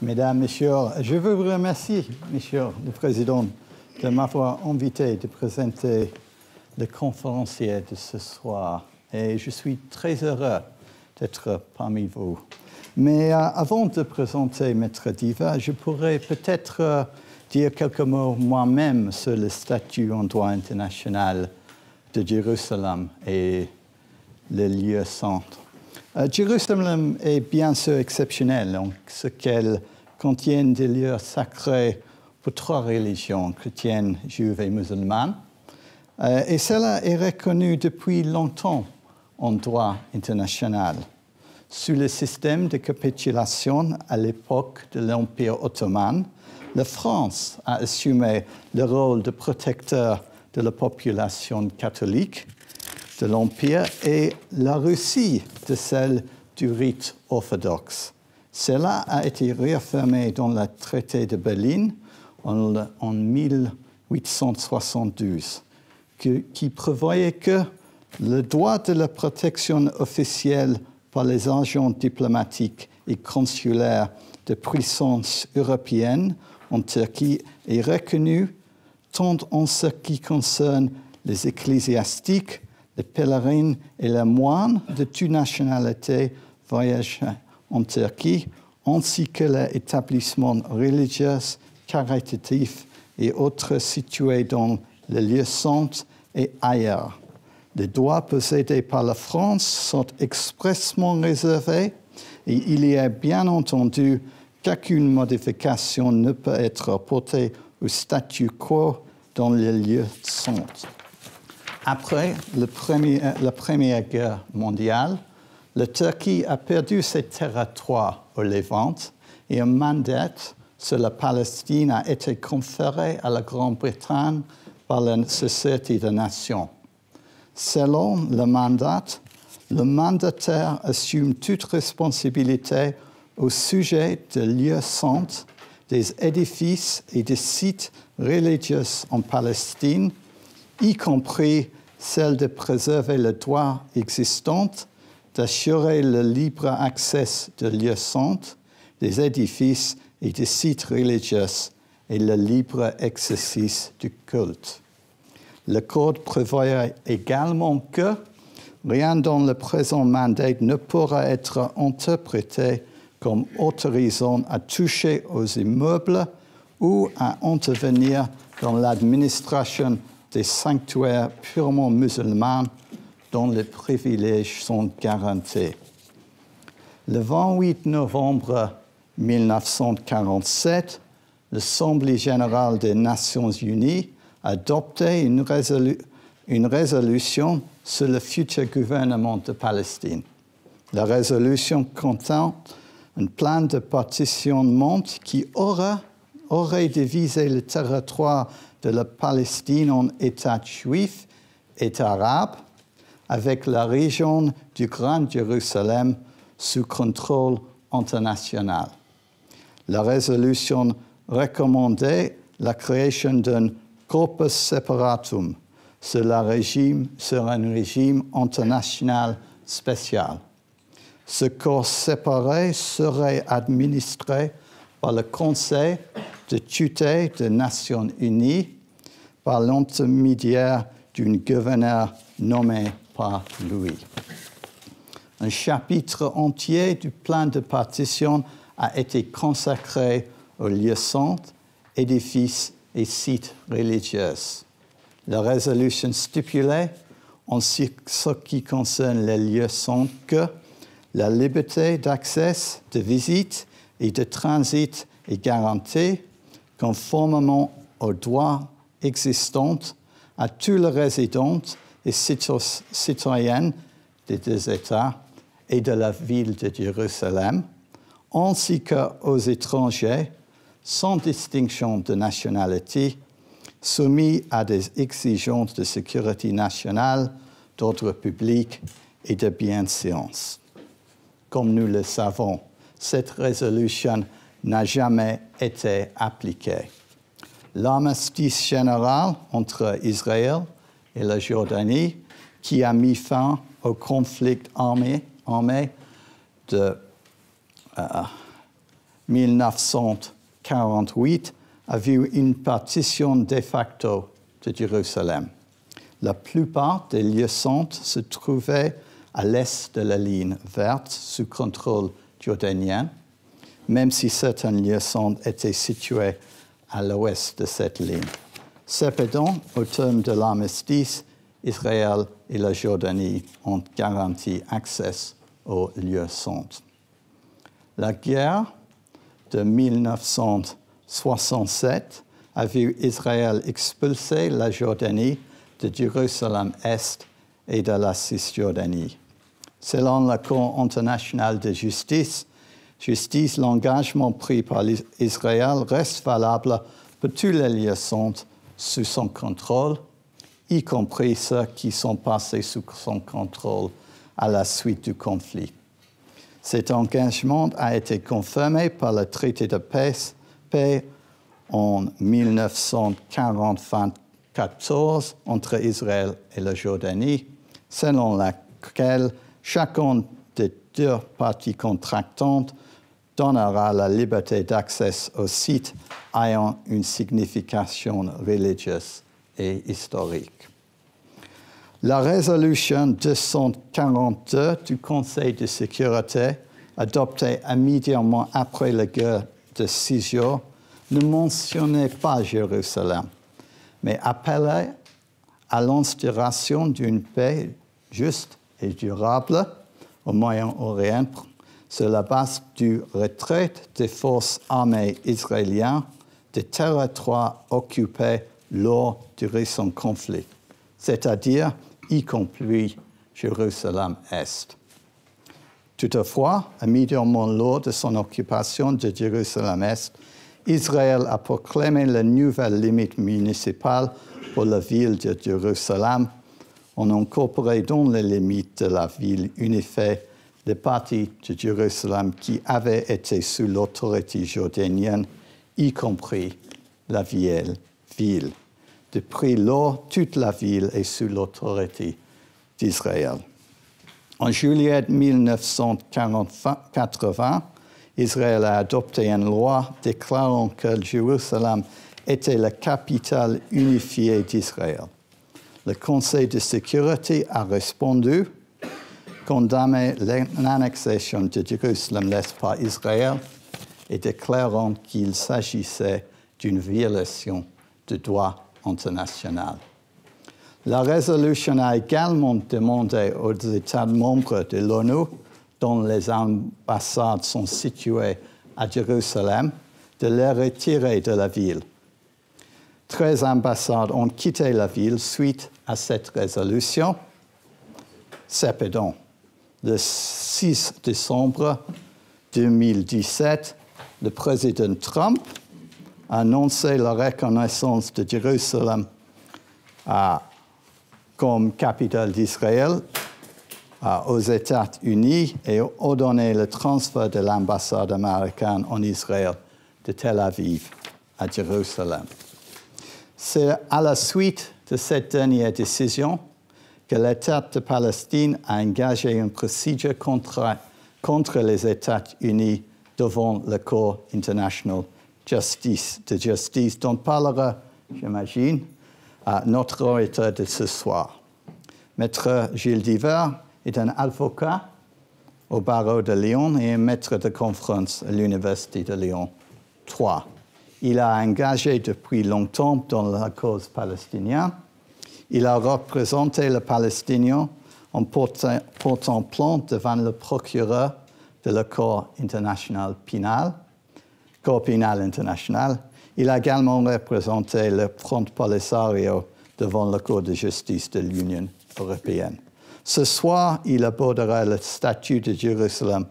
Mesdames, Messieurs, je veux vous remercier, Monsieur le Président, de m'avoir invité de présenter le conférencier de ce soir. Et je suis très heureux d'être parmi vous. Mais avant de présenter Maître Diva, je pourrais peut-être dire quelques mots moi-même sur le statut en droit international de Jérusalem et le lieu centre. Jérusalem est bien sûr exceptionnel en ce qu'elle contient des lieux sacrés pour trois religions, chrétiennes, juives et musulmanes. Et cela est reconnu depuis longtemps en droit international. Sous le système de capitulation à l'époque de l'Empire ottoman, la France a assumé le rôle de protecteur de la population catholique de l'Empire et la Russie de celle du rite orthodoxe. Cela a été réaffirmé dans le traité de Berlin en 1872, qui prévoyait que le droit de la protection officielle par les agents diplomatiques et consulaires de puissances européennes en Turquie est reconnu tant en ce qui concerne les ecclésiastiques, les pèlerins et les moines de toute nationalité voyageant en Turquie, ainsi que les établissements religieux, caritatifs et autres situés dans les lieux saints et ailleurs. Les droits possédés par la France sont expressément réservés et il y a bien entendu qu'aucune modification ne peut être apportée au statu quo dans les lieux saints. Après la Première Guerre mondiale, la Turquie a perdu ses territoires au Levant et un mandat sur la Palestine a été conféré à la Grande-Bretagne par la Société des Nations. Selon le mandat, le mandataire assume toute responsabilité au sujet des lieux saints, des édifices et des sites religieux en Palestine, y compris celle de préserver le droit existant, d'assurer le libre accès des lieux saints, des édifices et des sites religieux et le libre exercice du culte. Le Code prévoit également que rien dans le présent mandat ne pourra être interprété comme autorisant à toucher aux immeubles ou à intervenir dans l'administration des sanctuaires purement musulmans dont les privilèges sont garantis. Le 28 novembre 1947, l'Assemblée générale des Nations unies a adopté une résolution sur le futur gouvernement de Palestine. La résolution contient un plan de partitionnement qui aurait divisé le territoire de la Palestine en États juifs et arabes, avec la région du Grand Jérusalem sous contrôle international. La résolution recommandait la création d'un corpus separatum sur un régime international spécial. Ce corps séparé serait administré par le Conseil de tutelle des Nations unies par l'intermédiaire d'un gouverneur nommé par lui. Un chapitre entier du plan de partition a été consacré aux lieux saints, édifices et sites religieux. La résolution stipulait, en ce qui concerne les lieux saints, que la liberté d'accès, de visite et de transit est garantie conformément aux droits existants à tous les résidents et citoyens des deux États et de la ville de Jérusalem, ainsi qu'aux étrangers, sans distinction de nationalité, soumis à des exigences de sécurité nationale, d'ordre public et de bienséance. Comme nous le savons, cette résolution n'a jamais été appliquée. L'armistice général entre Israël et la Jordanie, qui a mis fin au conflit armé 1948 a vu une partition de facto de Jérusalem. La plupart des lieux saints se trouvaient à l'est de la ligne verte sous contrôle jordanien, même si certains lieux saints étaient situés à l'ouest de cette ligne. Cependant, au terme de l'armistice, Israël et la Jordanie ont garanti accès aux lieux saints. La guerre de 1967 a vu Israël expulser la Jordanie de Jérusalem-Est et de la Cisjordanie. Selon la Cour internationale de justice, l'engagement pris par Israël reste valable pour tous les lieux saints sous son contrôle, y compris ceux qui sont passés sous son contrôle à la suite du conflit. Cet engagement a été confirmé par le traité de paix en 1994 entre Israël et la Jordanie, selon laquelle chacune des deux parties contractantes donnera la liberté d'accès aux sites ayant une signification religieuse et historique. La résolution 242 du Conseil de sécurité, adoptée immédiatement après la guerre de 6 jours, ne mentionnait pas Jérusalem, mais appelait à l'instauration d'une paix juste et durable au Moyen-Orient sur la base du retrait des forces armées israéliennes des territoires occupés lors du récent conflit, c'est-à-dire y compris Jérusalem-Est. Toutefois, immédiatement lors de son occupation de Jérusalem-Est, Israël a proclamé la nouvelle limite municipale pour la ville de Jérusalem en incorporant dans les limites de la ville unifiée les parties de Jérusalem qui avaient été sous l'autorité jordanienne, y compris la vieille ville. Depuis lors, toute la ville est sous l'autorité d'Israël. En juillet 1980, Israël a adopté une loi déclarant que Jérusalem était la capitale unifiée d'Israël. Le Conseil de sécurité a répondu, condamnant l'annexion de Jérusalem-Est par Israël et déclarant qu'il s'agissait d'une violation du droit international. La résolution a également demandé aux États membres de l'ONU, dont les ambassades sont situées à Jérusalem, de les retirer de la ville. 13 ambassades ont quitté la ville suite à cette résolution. Cependant, le 6 décembre 2017, le président Trump a annoncé la reconnaissance de Jérusalem comme capitale d'Israël aux États-Unis et ordonné le transfert de l'ambassade américaine en Israël de Tel Aviv à Jérusalem. C'est à la suite de cette dernière décision que l'État de Palestine a engagé une procédure contre les États-Unis devant la Cour internationale de justice dont parlera, j'imagine, notre orateur de ce soir. Maître Gilles Diver est un avocat au barreau de Lyon et un maître de conférence à l'Université de Lyon 3. Il a engagé depuis longtemps dans la cause palestinienne. Il a représenté les Palestiniens en portant plainte devant le procureur de la Cour pénale internationale. Il a également représenté le Front Polisario devant la Cour de justice de l'Union européenne. Ce soir, il abordera le statut de Jérusalem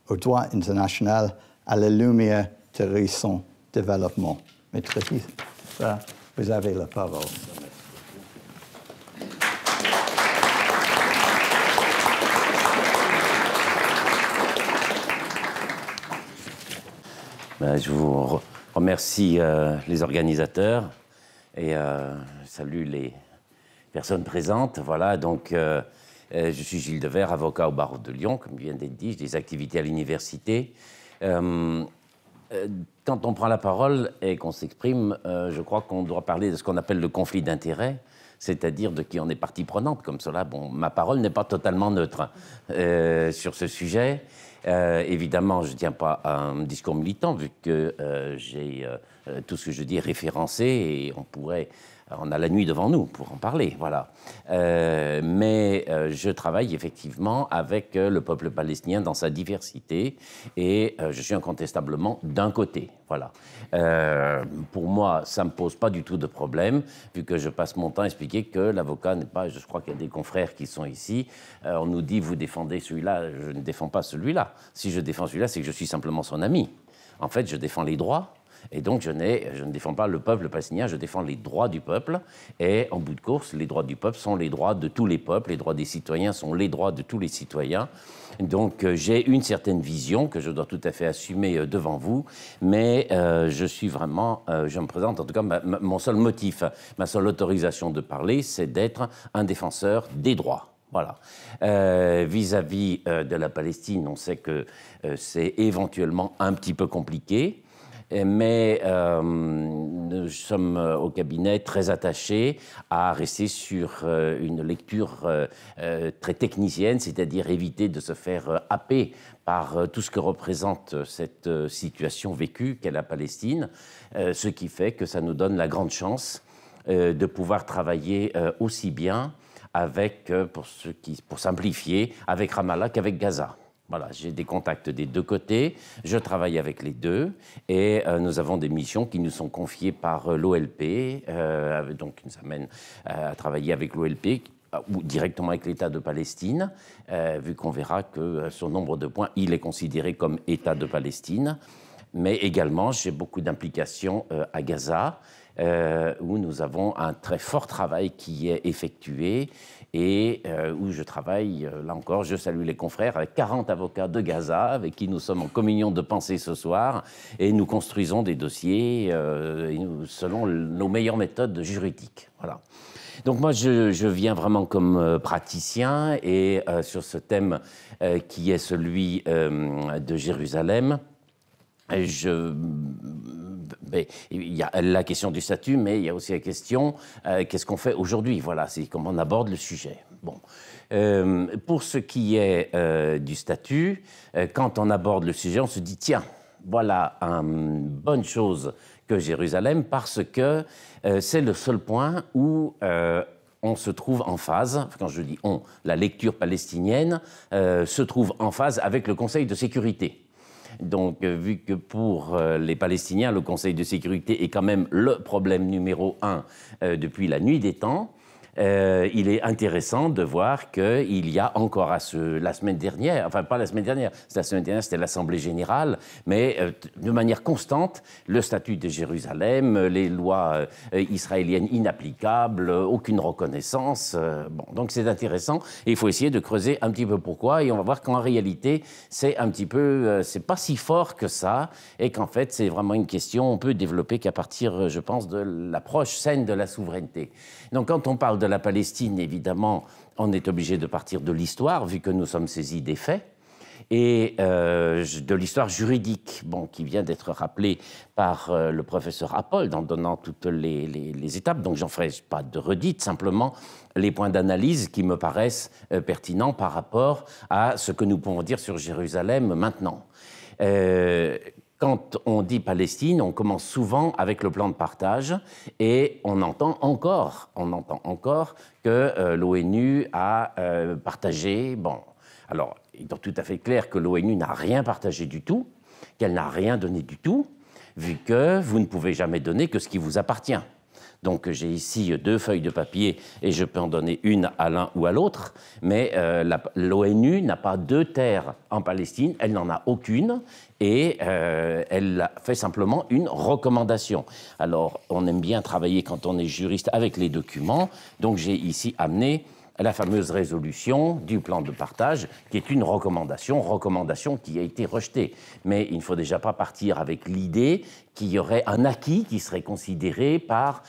au droit international à la lumière de récents développements. Maître Diver, vous avez la parole. Je vous remercie les organisateurs et salue les personnes présentes. Voilà, donc je suis Gilles Dever, avocat au barreau de Lyon, comme vient d'être dit, j'ai des activités à l'université. quand on prend la parole et qu'on s'exprime, je crois qu'on doit parler de ce qu'on appelle le conflit d'intérêts, c'est-à-dire de qui on est partie prenante. Comme cela, bon, ma parole n'est pas totalement neutre sur ce sujet. Évidemment, je ne tiens pas un discours militant, vu que j'ai tout ce que je dis référencé, et on a la nuit devant nous pour en parler, voilà. Mais je travaille effectivement avec le peuple palestinien dans sa diversité, et je suis incontestablement d'un côté, voilà. Pour moi, ça ne me pose pas du tout de problème, vu que je passe mon temps à expliquer que l'avocat n'est pas... Je crois qu'il y a des confrères qui sont ici. On nous dit, vous défendez celui-là, je ne défends pas celui-là. Si je défends celui-là, c'est que je suis simplement son ami. En fait, je défends les droits. Et donc, je ne défends pas le peuple palestinien, je défends les droits du peuple. Et en bout de course, les droits du peuple sont les droits de tous les peuples, les droits des citoyens sont les droits de tous les citoyens. Donc, j'ai une certaine vision que je dois tout à fait assumer devant vous, mais je suis vraiment, je me présente, en tout cas, mon seul motif, ma seule autorisation de parler, c'est d'être un défenseur des droits. Voilà. Vis-à-vis de la Palestine, on sait que c'est éventuellement un petit peu compliqué. Mais nous sommes au cabinet très attachés à rester sur une lecture très technicienne, c'est-à-dire éviter de se faire happer par tout ce que représente cette situation vécue qu'est la Palestine, ce qui fait que ça nous donne la grande chance de pouvoir travailler aussi bien avec, pour simplifier, avec Ramallah qu'avec Gaza. Voilà, j'ai des contacts des deux côtés, je travaille avec les deux, et nous avons des missions qui nous sont confiées par l'OLP, donc qui nous amènent à travailler avec l'OLP, ou directement avec l'État de Palestine, vu qu'on verra que sur nombre de points, il est considéré comme État de Palestine. Mais également, j'ai beaucoup d'implications à Gaza, où nous avons un très fort travail qui est effectué, et où je travaille, là encore, je salue les confrères, avec 40 avocats de Gaza, avec qui nous sommes en communion de pensée ce soir, et nous construisons des dossiers selon nos meilleures méthodes juridiques. Voilà. Donc moi, je viens vraiment comme praticien, et sur ce thème qui est celui de Jérusalem, il y a la question du statut, mais il y a aussi la question qu'est-ce qu'on fait aujourd'hui. Voilà, c'est comment on aborde le sujet. Bon. Pour ce qui est du statut, quand on aborde le sujet, on se dit tiens, voilà une bonne chose que Jérusalem, parce que c'est le seul point où on se trouve en phase, quand je dis on, la lecture palestinienne se trouve en phase avec le Conseil de sécurité. Donc, vu que pour les Palestiniens, le Conseil de sécurité est quand même le problème numéro 1 depuis la nuit des temps, il est intéressant de voir qu'il y a encore la semaine dernière, enfin pas la semaine dernière, la semaine dernière c'était l'Assemblée générale, mais de manière constante, le statut de Jérusalem, les lois israéliennes inapplicables, aucune reconnaissance. Bon, donc c'est intéressant et il faut essayer de creuser un petit peu pourquoi, et on va voir qu'en réalité c'est un petit peu, c'est pas si fort que ça, et qu'en fait c'est vraiment une question on peut développer qu'à partir, je pense, de l'approche saine de la souveraineté. Donc quand on parle de la Palestine, évidemment, on est obligé de partir de l'histoire, vu que nous sommes saisis des faits, et de l'histoire juridique, bon, qui vient d'être rappelée par le professeur Appold en donnant toutes les étapes. Donc, j'en ferai pas de redite, simplement les points d'analyse qui me paraissent pertinents par rapport à ce que nous pouvons dire sur Jérusalem maintenant. Quand on dit Palestine, on commence souvent avec le plan de partage, et on entend encore que l'ONU a partagé. Bon, alors, il est tout à fait clair que l'ONU n'a rien partagé du tout, qu'elle n'a rien donné du tout, vu que vous ne pouvez jamais donner que ce qui vous appartient. Donc j'ai ici 2 feuilles de papier et je peux en donner une à l'un ou à l'autre, mais l'ONU n'a pas 2 terres en Palestine, elle n'en a aucune, et elle fait simplement une recommandation. Alors on aime bien travailler quand on est juriste avec les documents, donc j'ai ici amené la fameuse résolution du plan de partage, qui est une recommandation qui a été rejetée. Mais il ne faut déjà pas partir avec l'idée qu'il y aurait un acquis qui serait considéré par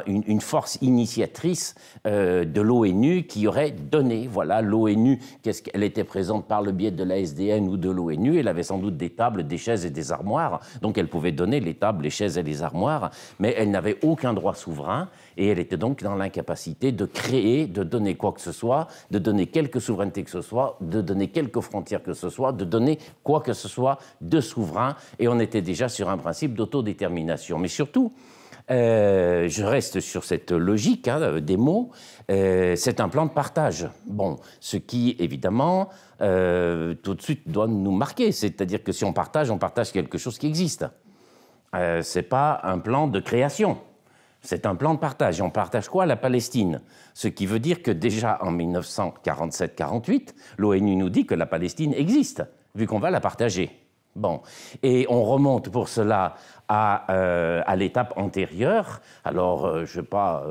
une force initiatrice de l'ONU qui aurait donné, voilà, l'ONU, qu'est-ce qu'elle était présente par le biais de la SDN ou de l'ONU, elle avait sans doute des tables, des chaises et des armoires, donc elle pouvait donner les tables, les chaises et les armoires, mais elle n'avait aucun droit souverain, et elle était donc dans l'incapacité de créer, de donner quoi que ce soit, de donner quelque souveraineté que ce soit, de donner quelques frontières que ce soit, de donner quoi que ce soit de souverain, et on était déjà sur un principe d'autodétermination. Mais surtout, je reste sur cette logique des mots, c'est un plan de partage. Bon, ce qui, évidemment, tout de suite doit nous marquer, c'est-à-dire que si on partage quelque chose qui existe. Ce n'est pas un plan de création. C'est un plan de partage. Et on partage quoi? La Palestine. Ce qui veut dire que déjà en 1947-48, l'ONU nous dit que la Palestine existe, vu qu'on va la partager. Bon. Et on remonte pour cela à l'étape antérieure. Alors, je ne vais pas...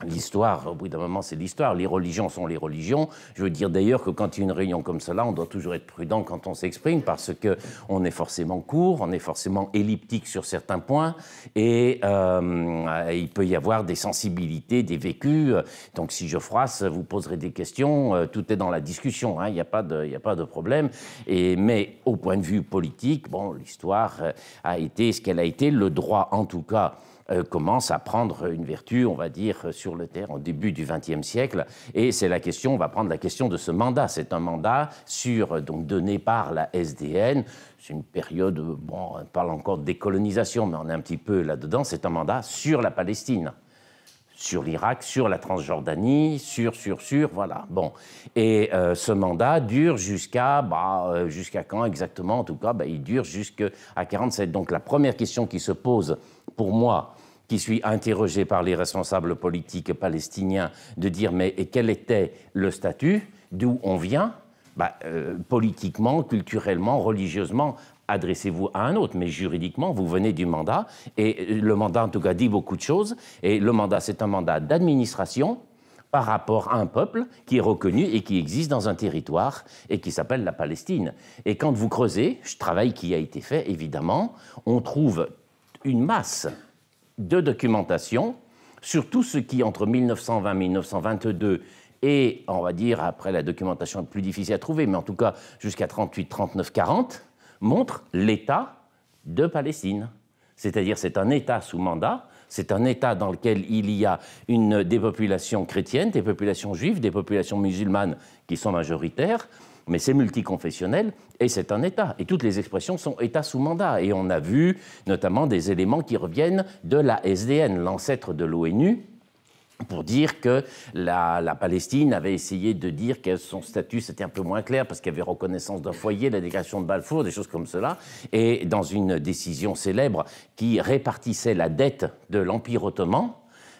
L'histoire, au bout d'un moment, c'est l'histoire. Les religions sont les religions. Je veux dire d'ailleurs que quand il y a une réunion comme cela, on doit toujours être prudent quand on s'exprime parce qu'on est forcément court, on est forcément elliptique sur certains points et il peut y avoir des sensibilités, des vécus. Donc si je froisse, vous poserez des questions. Tout est dans la discussion, il n'y a pas de problème. Mais au point de vue politique, bon, l'histoire a été ce qu'elle a été. Le droit, en tout cas, commence à prendre une vertu, on va dire, sur le terrain au début du XXe siècle. Et c'est la question, on va prendre la question de ce mandat. C'est un mandat donc donné par la SDN. C'est une période, bon, on parle encore de décolonisation, mais on est un petit peu là-dedans. C'est un mandat sur la Palestine, sur l'Irak, sur la Transjordanie, voilà. Bon. Et ce mandat dure jusqu'à quand exactement? En tout cas, il dure jusqu'à 1947. Donc la première question qui se pose pour moi, qui suis interrogé par les responsables politiques palestiniens, de dire mais quel était le statut, d'où on vient, politiquement, culturellement, religieusement, adressez-vous à un autre, mais juridiquement, vous venez du mandat, et le mandat, en tout cas, dit beaucoup de choses, et le mandat, c'est un mandat d'administration par rapport à un peuple qui est reconnu et qui existe dans un territoire et qui s'appelle la Palestine. Et quand vous creusez, ce travail qui a été fait, évidemment, on trouve une masse de documentation sur tout ce qui, entre 1920 et 1922, et, on va dire, après la documentation plus difficile à trouver, mais en tout cas jusqu'à 38, 39, 40, montre l'État de Palestine. C'est-à-dire c'est un État sous mandat, c'est un État dans lequel il y a des populations chrétiennes, des populations juives, des populations musulmanes qui sont majoritaires, mais c'est multiconfessionnel et c'est un État. Et toutes les expressions sont État sous mandat. Et on a vu notamment des éléments qui reviennent de la SDN, l'ancêtre de l'ONU, pour dire que la Palestine avait essayé de dire que son statut c'était un peu moins clair parce qu'il y avait reconnaissance d'un foyer, la déclaration de Balfour, des choses comme cela, et dans une décision célèbre qui répartissait la dette de l'Empire ottoman,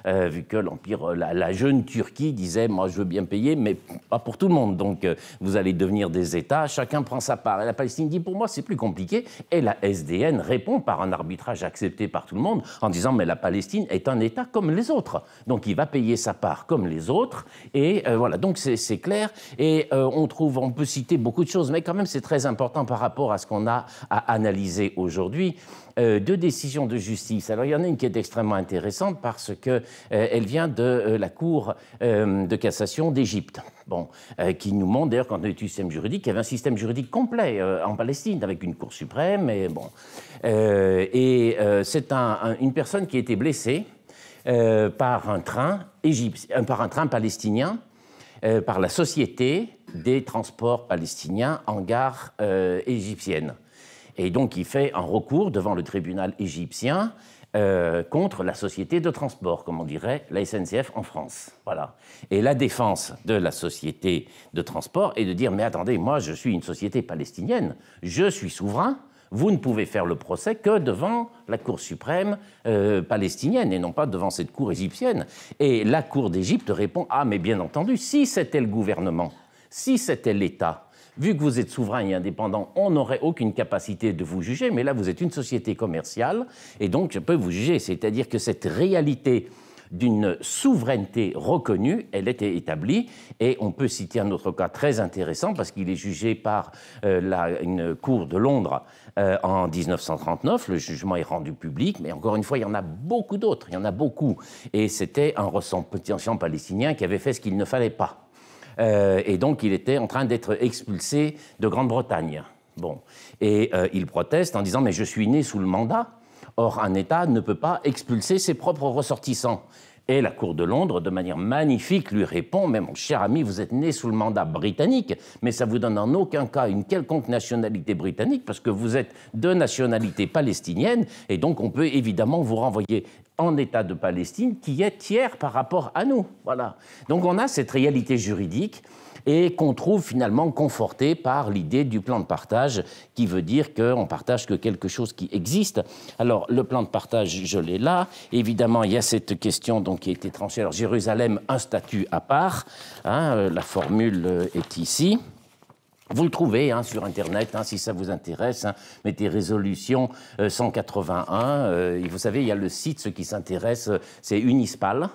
vu que l'Empire, la jeune Turquie disait « moi je veux bien payer, mais pas pour tout le monde, donc vous allez devenir des États, chacun prend sa part ». Et la Palestine dit « pour moi c'est plus compliqué ». Et la SDN répond par un arbitrage accepté par tout le monde en disant « mais la Palestine est un État comme les autres, donc il va payer sa part comme les autres ». Et voilà, donc c'est clair. Et on peut citer beaucoup de choses, mais quand même c'est très important par rapport à ce qu'on a à analyser aujourd'hui. Deux décisions de justice. Alors, il y en a une qui est extrêmement intéressante parce qu'elle vient de la Cour de cassation d'Égypte, qui nous montre, d'ailleurs, quand on étudie le système juridique, qu'il y avait un système juridique complet en Palestine, avec une Cour suprême. C'est une personne qui a été blessée par un train palestinien, par la Société des transports palestiniens en gare égyptienne. Et donc, il fait un recours devant le tribunal égyptien contre la société de transport, comme on dirait la SNCF en France. Voilà. Et la défense de la société de transport est de dire « mais attendez, moi, je suis une société palestinienne, je suis souverain, vous ne pouvez faire le procès que devant la Cour suprême palestinienne et non pas devant cette Cour égyptienne. » Et la Cour d'Égypte répond « ah, mais bien entendu, si c'était le gouvernement, si c'était l'État, vu que vous êtes souverain et indépendant, on n'aurait aucune capacité de vous juger, mais là, vous êtes une société commerciale, et donc je peux vous juger. C'est-à-dire que cette réalité d'une souveraineté reconnue, elle était établie, et on peut citer un autre cas très intéressant, parce qu'il est jugé par une cour de Londres en 1939, le jugement est rendu public, mais encore une fois, il y en a beaucoup d'autres, il y en a beaucoup, et c'était un ressortissant palestinien qui avait fait ce qu'il ne fallait pas. Et donc, il était en train d'être expulsé de Grande-Bretagne. Bon. Et il proteste en disant « mais je suis né sous le mandat ». Or, un État ne peut pas expulser ses propres ressortissants. Et la Cour de Londres, de manière magnifique, lui répond « mais mon cher ami, vous êtes né sous le mandat britannique, mais ça vous donne en aucun cas une quelconque nationalité britannique, parce que vous êtes de nationalité palestinienne, et donc on peut évidemment vous renvoyer en État de Palestine, qui est tiers par rapport à nous. » Voilà. Donc on a cette réalité juridique, et qu'on trouve finalement conforté par l'idée du plan de partage, qui veut dire qu'on partage que quelque chose qui existe. Alors, le plan de partage, je l'ai là. Évidemment, il y a cette question donc, qui a été tranchée. Alors, Jérusalem, un statut à part. Hein, la formule est ici. Vous le trouvez sur Internet, si ça vous intéresse. Mettez résolution 181. Et vous savez, il y a le site, ceux qui s'intéressent, c'est Unispal.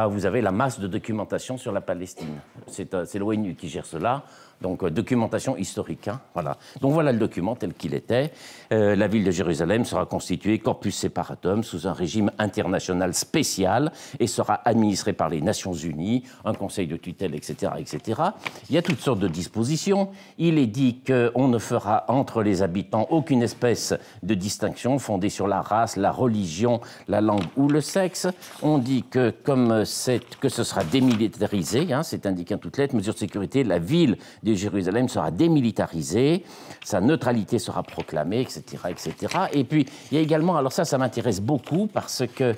Vous avez la masse de documentation sur la Palestine. C'est l'ONU qui gère cela. Donc, documentation historique. Voilà. Donc, voilà le document tel qu'il était. La ville de Jérusalem sera constituée corpus separatum sous un régime international spécial et sera administrée par les Nations Unies, un conseil de tutelle, etc., etc. Il y a toutes sortes de dispositions. Il est dit qu'on ne fera entre les habitants aucune espèce de distinction fondée sur la race, la religion, la langue ou le sexe. On dit que, que ce sera démilitarisé, c'est indiqué en toutes lettres, mesures de sécurité, la ville de Jérusalem sera démilitarisée, sa neutralité sera proclamée, etc., etc. Et puis, il y a également, alors ça m'intéresse beaucoup parce que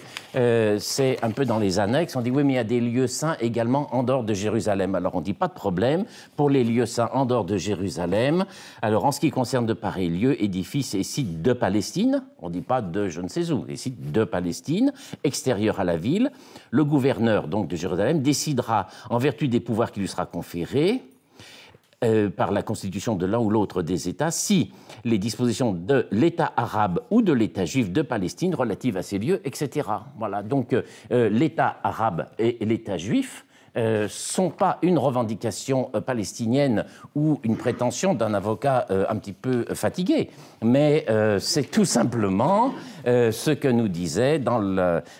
c'est un peu dans les annexes, on dit oui, mais il y a des lieux saints également en dehors de Jérusalem. Alors, on dit pas de problème pour les lieux saints en dehors de Jérusalem. Alors, en ce qui concerne de pareils lieux, édifices et sites de Palestine, on dit pas de je ne sais où, des sites de Palestine, extérieurs à la ville, le gouverneur donc de Jérusalem décidera, en vertu des pouvoirs qui lui sera conférés, par la constitution de l'un ou l'autre des États, si les dispositions de l'État arabe ou de l'État juif de Palestine relatives à ces lieux, etc. Voilà. Donc l'État arabe et l'État juif sont pas une revendication palestinienne ou une prétention d'un avocat un petit peu fatigué, mais c'est tout simplement ce que nous disait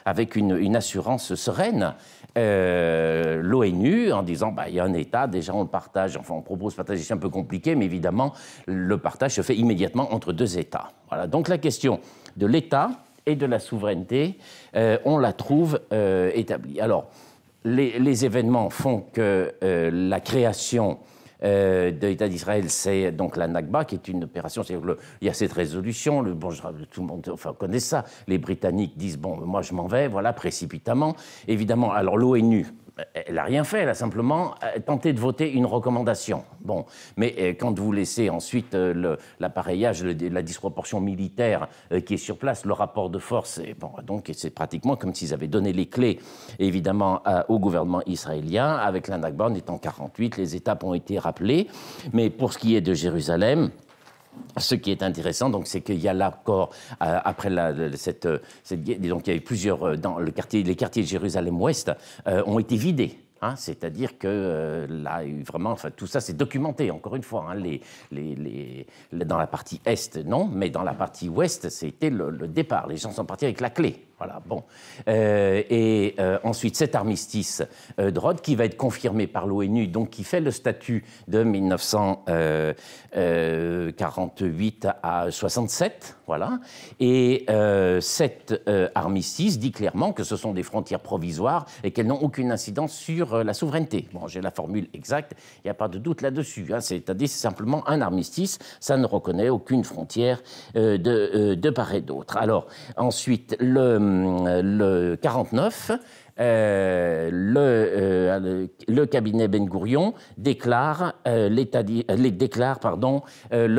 avec une assurance sereine l'ONU, en disant il y a un État, déjà on le partage, enfin on propose de partager, c'est un peu compliqué, mais évidemment le partage se fait immédiatement entre deux États. Voilà. Donc la question de l'État et de la souveraineté, on la trouve établie. Alors, les événements font que la création de l'État d'Israël, c'est donc la Nakba, qui est une opération. Il y a cette résolution, tout le monde connaît ça. Les Britanniques disent bon, moi je m'en vais, voilà, précipitamment. Évidemment, alors l'ONU, elle n'a rien fait, elle a simplement tenté de voter une recommandation. Bon, mais quand vous laissez ensuite l'appareillage, la disproportion militaire qui est sur place, le rapport de force, donc c'est pratiquement comme s'ils avaient donné les clés, évidemment, au gouvernement israélien. Avec la Nakba, on est en 1948, les étapes ont été rappelées. Mais pour ce qui est de Jérusalem, ce qui est intéressant, donc, c'est qu'il y a l'accord après cette guerre. Donc, il y a eu plusieurs dans les quartiers de Jérusalem-Ouest ont été vidés. C'est-à-dire que là, vraiment, tout ça, c'est documenté, encore une fois. Dans la partie Est, non, mais dans la partie Ouest, c'était le départ. Les gens sont partis avec la clé. Voilà, bon. Ensuite, cet armistice de Rhodes, qui va être confirmé par l'ONU, donc qui fait le statut de 1948 à 67, voilà. Et cet armistice dit clairement que ce sont des frontières provisoires et qu'elles n'ont aucune incidence sur la souveraineté. Bon, j'ai la formule exacte, il n'y a pas de doute là-dessus. C'est-à-dire, c'est simplement un armistice, ça ne reconnaît aucune frontière de part et d'autre. Alors, ensuite, le 49, le cabinet Ben Gourion déclare, le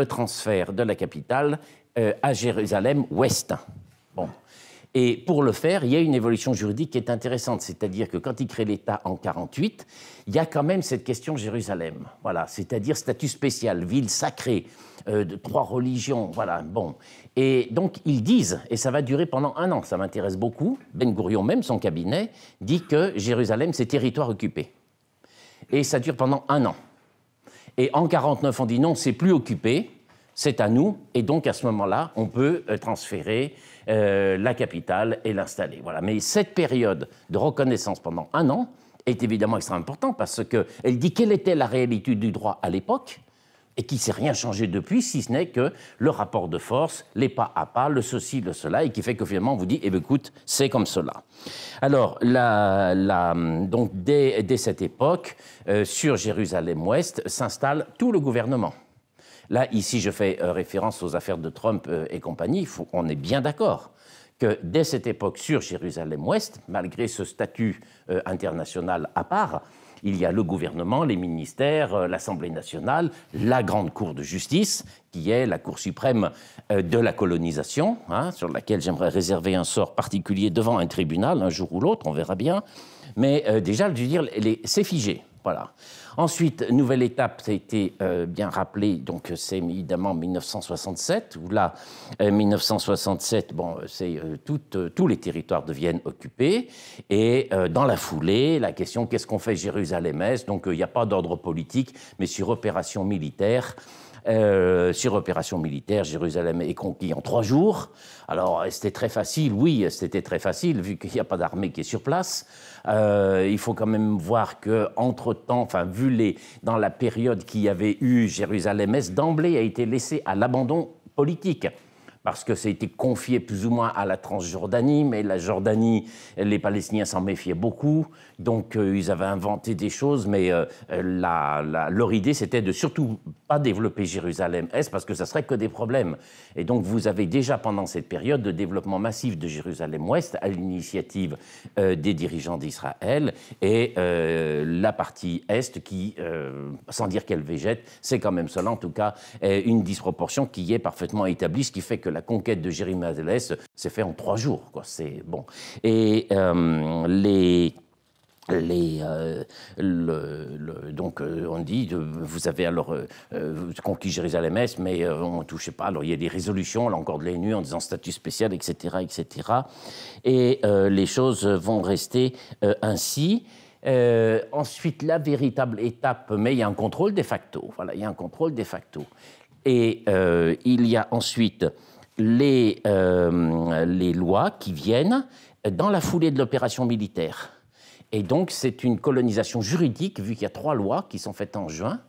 transfert de la capitale à Jérusalem-Ouest. Bon. Et pour le faire, il y a une évolution juridique qui est intéressante, c'est-à-dire que quand il crée l'État en 1948, il y a quand même cette question Jérusalem, voilà, c'est-à-dire statut spécial, ville sacrée, de 3 religions, voilà, bon. Et donc ils disent, et ça va durer pendant 1 an, ça m'intéresse beaucoup, Ben Gourion même, son cabinet, dit que Jérusalem, c'est territoire occupé. Et ça dure pendant 1 an. Et en 1949, on dit non, c'est plus occupé, c'est à nous, et donc à ce moment-là, on peut transférer la capitale et l'installer. Voilà. Mais cette période de reconnaissance pendant 1 an est évidemment extrêmement importante parce qu'elle dit quelle était la réalité du droit à l'époque et qu'il ne s'est rien changé depuis, si ce n'est que le rapport de force, les pas à pas, le ceci, le cela, et qui fait que finalement on vous dit, eh bien écoute, c'est comme cela. Alors, donc dès cette époque, sur Jérusalem-Ouest s'installe tout le gouvernement. Là, ici, je fais référence aux affaires de Trump et compagnie. On est bien d'accord que dès cette époque, sur Jérusalem-Ouest, malgré ce statut international à part, il y a le gouvernement, les ministères, l'Assemblée nationale, la Grande Cour de justice, qui est la Cour suprême de la colonisation, hein, sur laquelle j'aimerais réserver un sort particulier devant un tribunal, un jour ou l'autre, on verra bien. Mais déjà, je veux dire, c'est figé. Voilà. Ensuite, nouvelle étape, ça a été bien rappelé, donc c'est évidemment 1967, où là, 1967, bon, tous les territoires deviennent occupés, et dans la foulée, la question, qu'est-ce qu'on fait Jérusalem-Est? Donc il n'y a pas d'ordre politique, mais sur opération militaire, Jérusalem est conquis en 3 jours. Alors, c'était très facile, oui, c'était très facile, vu qu'il n'y a pas d'armée qui est sur place. Il faut quand même voir qu'entre-temps, enfin, dans la période qu'il y avait eu, Jérusalem-Est, d'emblée a été laissé à l'abandon politique. Parce que ça a été confié plus ou moins à la Transjordanie, mais la Jordanie, les Palestiniens s'en méfiaient beaucoup, donc ils avaient inventé des choses, mais leur idée, c'était de surtout pas développer Jérusalem-Est, parce que ça serait que des problèmes. Et donc vous avez déjà, pendant cette période de développement massif de Jérusalem-Ouest, à l'initiative des dirigeants d'Israël, et la partie Est qui, sans dire qu'elle végète, c'est quand même cela, en tout cas, une disproportion qui est parfaitement établie, ce qui fait que la conquête de Jérusalem-Est s'est faite en 3 jours, quoi. C'est bon. Et donc on dit, vous avez alors conquis Jérusalem-Est, mais on ne touchait pas. Alors il y a des résolutions, là encore de l'ONU, en disant statut spécial, etc., etc. Et les choses vont rester ainsi. Ensuite, la véritable étape, mais il y a un contrôle de facto. Voilà, il y a un contrôle de facto. Et il y a ensuite les lois qui viennent dans la foulée de l'opération militaire. Et donc, c'est une colonisation juridique, vu qu'il y a 3 lois qui sont faites en juin,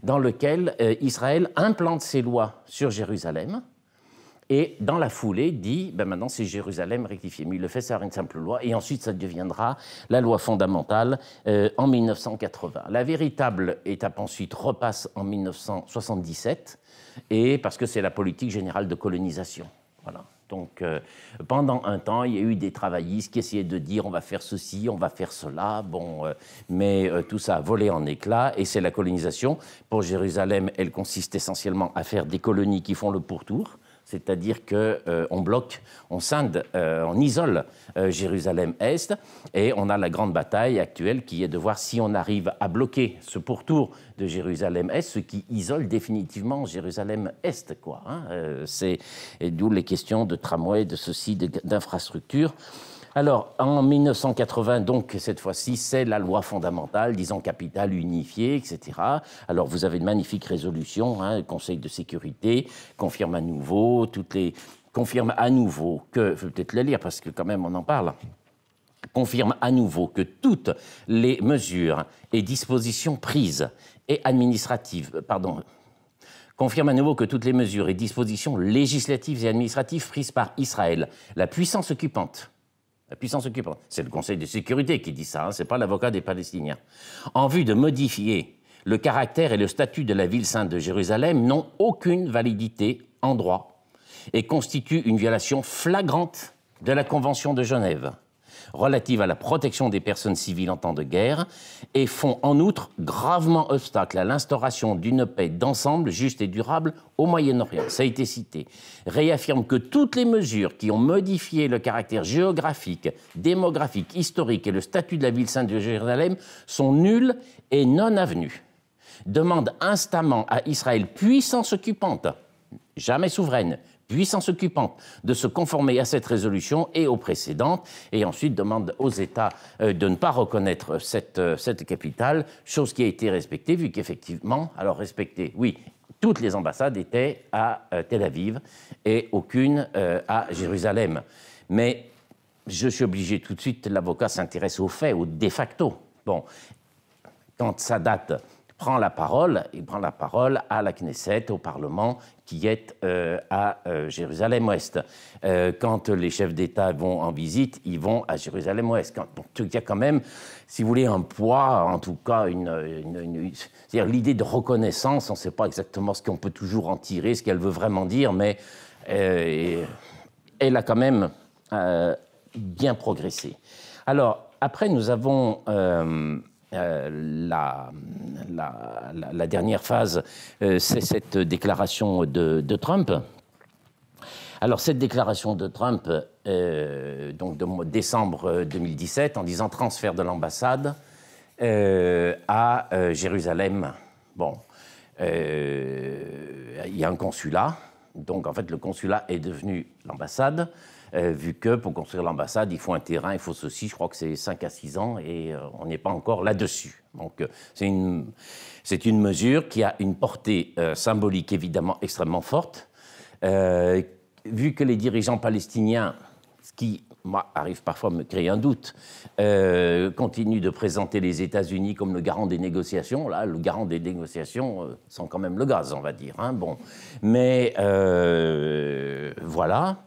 dans lesquelles Israël implante ses lois sur Jérusalem, et dans la foulée dit, ben maintenant c'est Jérusalem rectifié. Mais il le fait, ça une simple loi, et ensuite ça deviendra la loi fondamentale en 1980. La véritable étape ensuite repasse en 1977, et parce que c'est la politique générale de colonisation. Voilà. Donc, pendant un temps, il y a eu des travaillistes qui essayaient de dire on va faire ceci, on va faire cela, bon, mais tout ça a volé en éclats, et c'est la colonisation. Pour Jérusalem, elle consiste essentiellement à faire des colonies qui font le pourtour, c'est-à-dire qu'on bloque, on scinde, on isole Jérusalem-Est, et on a la grande bataille actuelle qui est de voir si on arrive à bloquer ce pourtour de Jérusalem-Est, ce qui isole définitivement Jérusalem-Est, quoi. Hein. C'est d'où les questions de tramway, de ceci, d'infrastructures. Alors, en 1980, donc, cette fois-ci, c'est la loi fondamentale, disons capitale unifiée, etc. Alors, vous avez de magnifiques résolutions, hein, le Conseil de sécurité confirme à nouveau, confirme à nouveau que, je vais peut-être le lire parce que quand même on en parle, confirme à nouveau que toutes les mesures et dispositions prises et administratives, confirme à nouveau que toutes les mesures et dispositions législatives et administratives prises par Israël, la puissance occupante, c'est le Conseil de sécurité qui dit ça, hein, ce n'est pas l'avocat des Palestiniens, en vue de modifier le caractère et le statut de la ville sainte de Jérusalem, n'ont aucune validité en droit et constituent une violation flagrante de la Convention de Genève, relatives à la protection des personnes civiles en temps de guerre et font en outre gravement obstacle à l'instauration d'une paix d'ensemble juste et durable au Moyen-Orient. Ça a été cité. Réaffirme que toutes les mesures qui ont modifié le caractère géographique, démographique, historique et le statut de la ville sainte de Jérusalem sont nulles et non avenues. Demande instamment à Israël, puissance occupante, jamais souveraine, puissance occupante, de se conformer à cette résolution et aux précédentes, et ensuite demande aux États de ne pas reconnaître cette capitale, chose qui a été respectée, vu qu'effectivement, alors respectée, oui, toutes les ambassades étaient à Tel Aviv et aucune à Jérusalem. Mais je suis obligé tout de suite, l'avocat s'intéresse aux faits, au de facto. Bon, quand Sadat prend la parole, il prend la parole à la Knesset, au Parlement, qui est à Jérusalem-Ouest. Quand les chefs d'État vont en visite, ils vont à Jérusalem-Ouest. Donc il y a quand même, si vous voulez, un poids, en tout cas, c'est-à-dire l'idée de reconnaissance, on ne sait pas exactement ce qu'on peut toujours en tirer, ce qu'elle veut vraiment dire, mais elle a quand même bien progressé. Alors, après, nous avons la dernière phase, c'est cette déclaration de Trump. Alors, cette déclaration de Trump, donc de décembre 2017, en disant transfert de l'ambassade à Jérusalem. Bon, il y a un consulat, donc en fait, le consulat est devenu l'ambassade. Vu que pour construire l'ambassade, il faut un terrain, il faut ceci, je crois que c'est 5 à 6 ans, et on n'est pas encore là-dessus. Donc c'est une mesure qui a une portée symbolique évidemment extrêmement forte. Vu que les dirigeants palestiniens, ce qui moi, arrive parfois à me créer un doute, continuent de présenter les États-Unis comme le garant des négociations, là, le garant des négociations sont quand même le gaz, on va dire. Hein, bon. Mais voilà.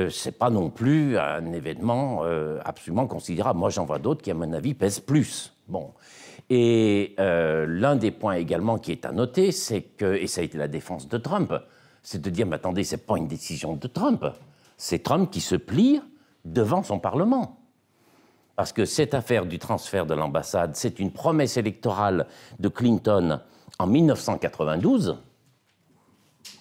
C'est pas non plus un événement absolument considérable. Moi, j'en vois d'autres qui, à mon avis, pèsent plus. Bon. Et l'un des points également qui est à noter, c'est que, et ça a été la défense de Trump, c'est de dire, mais attendez, c'est pas une décision de Trump, c'est Trump qui se plie devant son Parlement. Parce que cette affaire du transfert de l'ambassade, c'est une promesse électorale de Clinton en 1992.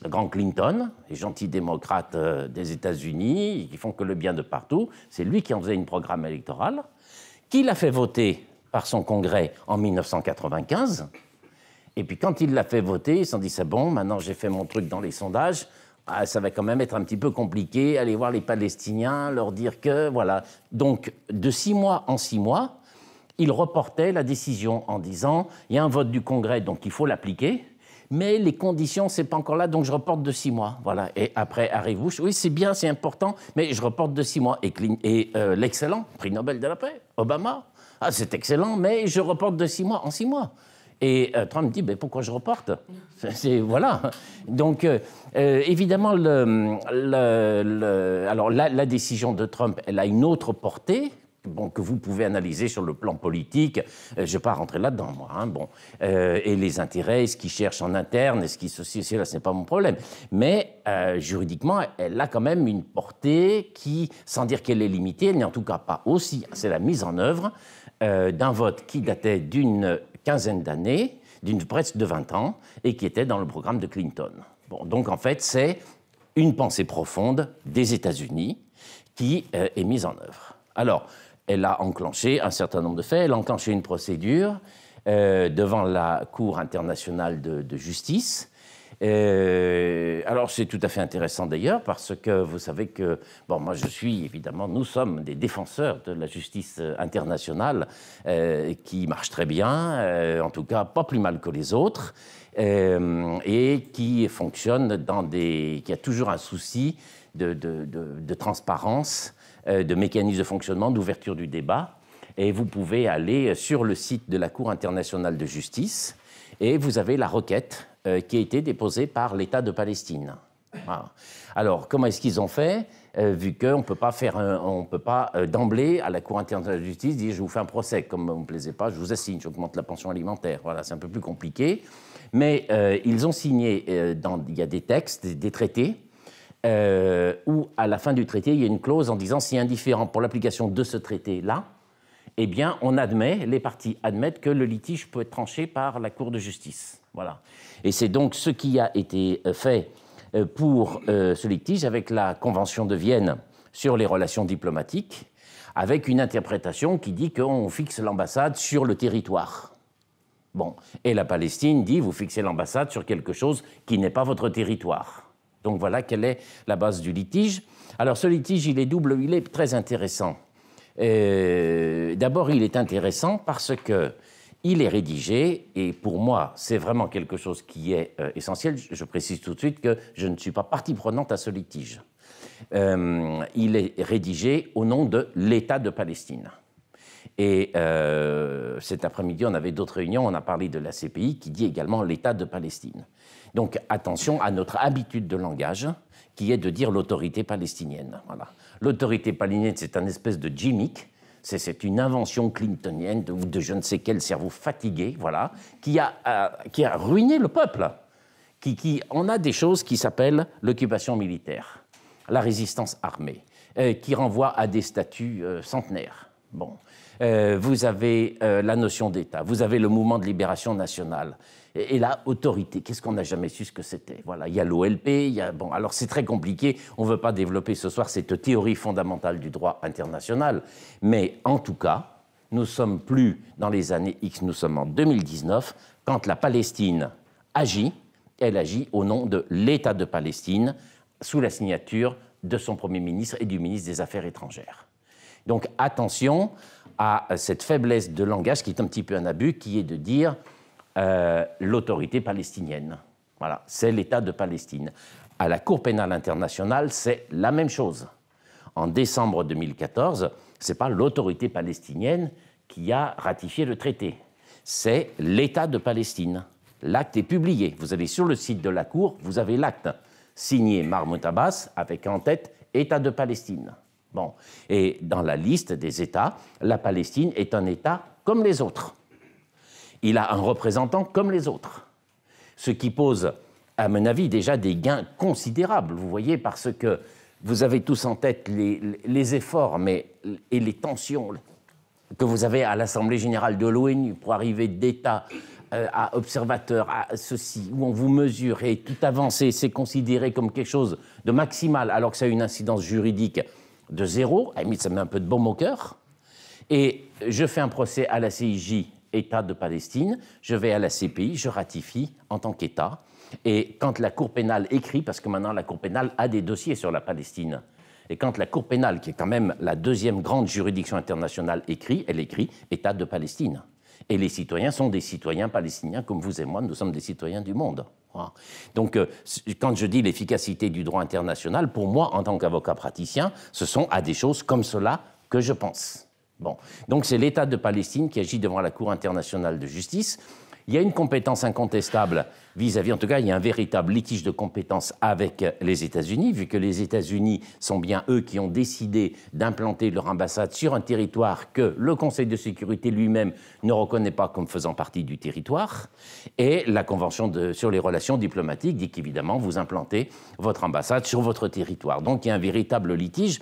Le grand Clinton, les gentils démocrates des États-Unis, qui font que le bien de partout, c'est lui qui en faisait une programme électoral, qui l'a fait voter par son congrès en 1995. Et puis quand il l'a fait voter, ils se sont dit, c'est bon, maintenant j'ai fait mon truc dans les sondages, ça va quand même être un petit peu compliqué, aller voir les Palestiniens, leur dire que, voilà. Donc, de 6 mois en 6 mois, il reportait la décision en disant, il y a un vote du congrès, donc il faut l'appliquer, mais les conditions, c'est pas encore là, donc je reporte de 6 mois. Voilà. Et après arrive Bush, oui, c'est bien, c'est important, mais je reporte de 6 mois. Et l'excellent prix Nobel de la paix, Obama, ah, c'est excellent, mais je reporte de 6 mois en 6 mois. Et Trump dit, ben, pourquoi je reporte? Voilà. Donc, évidemment, alors, la décision de Trump, elle a une autre portée, bon, que vous pouvez analyser sur le plan politique. Je ne vais pas rentrer là-dedans, moi. Hein, bon. Et les intérêts, ce qu'ils cherchent en interne, ce qui ceci, là, ce n'est pas mon problème. Mais juridiquement, elle a quand même une portée qui, sans dire qu'elle est limitée, elle n'est en tout cas pas aussi. C'est la mise en œuvre d'un vote qui datait d'une quinzaine d'années, d'une presque de 20 ans, et qui était dans le programme de Clinton. Bon, donc, en fait, c'est une pensée profonde des États-Unis qui est mise en œuvre. Alors, elle a enclenché un certain nombre de faits. Elle a enclenché une procédure devant la Cour internationale de justice. Alors, c'est tout à fait intéressant d'ailleurs, parce que vous savez que, bon, moi je suis évidemment, nous sommes des défenseurs de la justice internationale qui marche très bien, en tout cas pas plus mal que les autres, et qui fonctionne qui a toujours un souci de transparence, de mécanisme de fonctionnement, d'ouverture du débat. Et vous pouvez aller sur le site de la Cour internationale de justice et vous avez la requête qui a été déposée par l'État de Palestine. Voilà. Alors, comment est-ce qu'ils ont fait vu qu'on ne peut pas d'emblée à la Cour internationale de justice dire « je vous fais un procès, comme vous ne me plaisez pas, je vous assigne, j'augmente la pension alimentaire ». Voilà, c'est un peu plus compliqué. Mais ils ont signé, il y a des textes, des traités, où, à la fin du traité, il y a une clause en disant si indifférent pour l'application de ce traité-là, eh bien, on admet, les parties admettent que le litige peut être tranché par la Cour de justice. Voilà. Et c'est donc ce qui a été fait pour ce litige avec la Convention de Vienne sur les relations diplomatiques, avec une interprétation qui dit qu'on fixe l'ambassade sur le territoire. Bon. Et la Palestine dit, vous fixez l'ambassade sur quelque chose qui n'est pas votre territoire. Donc voilà quelle est la base du litige. Alors ce litige, il est double, il est très intéressant. D'abord, il est intéressant parce qu'il est rédigé, et pour moi, c'est vraiment quelque chose qui est essentiel. Je précise tout de suite que je ne suis pas partie prenante à ce litige. Il est rédigé au nom de l'État de Palestine. Et cet après-midi, on avait d'autres réunions, on a parlé de la CPI qui dit également l'État de Palestine. Donc attention à notre habitude de langage qui est de dire l'autorité palestinienne. Voilà. L'autorité palestinienne, c'est un espèce de gimmick, c'est une invention clintonienne ou de je ne sais quel cerveau fatigué, voilà, qui a ruiné le peuple. On a des choses qui s'appellent l'occupation militaire, la résistance armée, qui renvoie à des statuts centenaires. Bon. Vous avez la notion d'État, vous avez le mouvement de libération nationale, et la autorité. Qu'est-ce qu'on n'a jamais su ce que c'était? Voilà, il y a l'OLP, bon, alors c'est très compliqué, on ne veut pas développer ce soir cette théorie fondamentale du droit international, mais en tout cas, nous ne sommes plus dans les années X, nous sommes en 2019, quand la Palestine agit, elle agit au nom de l'État de Palestine, sous la signature de son Premier ministre et du ministre des Affaires étrangères. Donc attention à cette faiblesse de langage qui est un petit peu un abus, qui est de dire l'autorité palestinienne. Voilà, c'est l'État de Palestine. À la Cour pénale internationale, c'est la même chose. En décembre 2014, ce n'est pas l'autorité palestinienne qui a ratifié le traité. C'est l'État de Palestine. L'acte est publié. Vous allez sur le site de la Cour, vous avez l'acte signé Mahmoud Abbas avec en tête État de Palestine. Bon. Et dans la liste des États, la Palestine est un État comme les autres. Il a un représentant comme les autres. Ce qui pose, à mon avis, déjà des gains considérables, vous voyez, parce que vous avez tous en tête les efforts et les tensions que vous avez à l'Assemblée générale de l'ONU pour arriver d'État à observateur, à ceci, où on vous mesure, et toute avancée, c'est considéré comme quelque chose de maximal, alors que ça a une incidence juridique de zéro. À la limite, ça met un peu de baume au cœur. Et je fais un procès à la CIJ, État de Palestine, je vais à la CPI, je ratifie en tant qu'État. Et quand la Cour pénale écrit, parce que maintenant la Cour pénale a des dossiers sur la Palestine, et quand la Cour pénale, qui est quand même la deuxième grande juridiction internationale, écrit, elle écrit État de Palestine. Et les citoyens sont des citoyens palestiniens comme vous et moi, nous sommes des citoyens du monde. Voilà. Donc, quand je dis l'efficacité du droit international, pour moi, en tant qu'avocat praticien, ce sont à des choses comme cela que je pense. Bon. Donc, c'est l'État de Palestine qui agit devant la Cour internationale de justice. Il y a une compétence incontestable vis-à-vis, en tout cas, il y a un véritable litige de compétence avec les États-Unis, vu que les États-Unis sont bien eux qui ont décidé d'implanter leur ambassade sur un territoire que le Conseil de sécurité lui-même ne reconnaît pas comme faisant partie du territoire. Et la Convention sur les relations diplomatiques dit qu'évidemment, vous implantez votre ambassade sur votre territoire. Donc, il y a un véritable litige.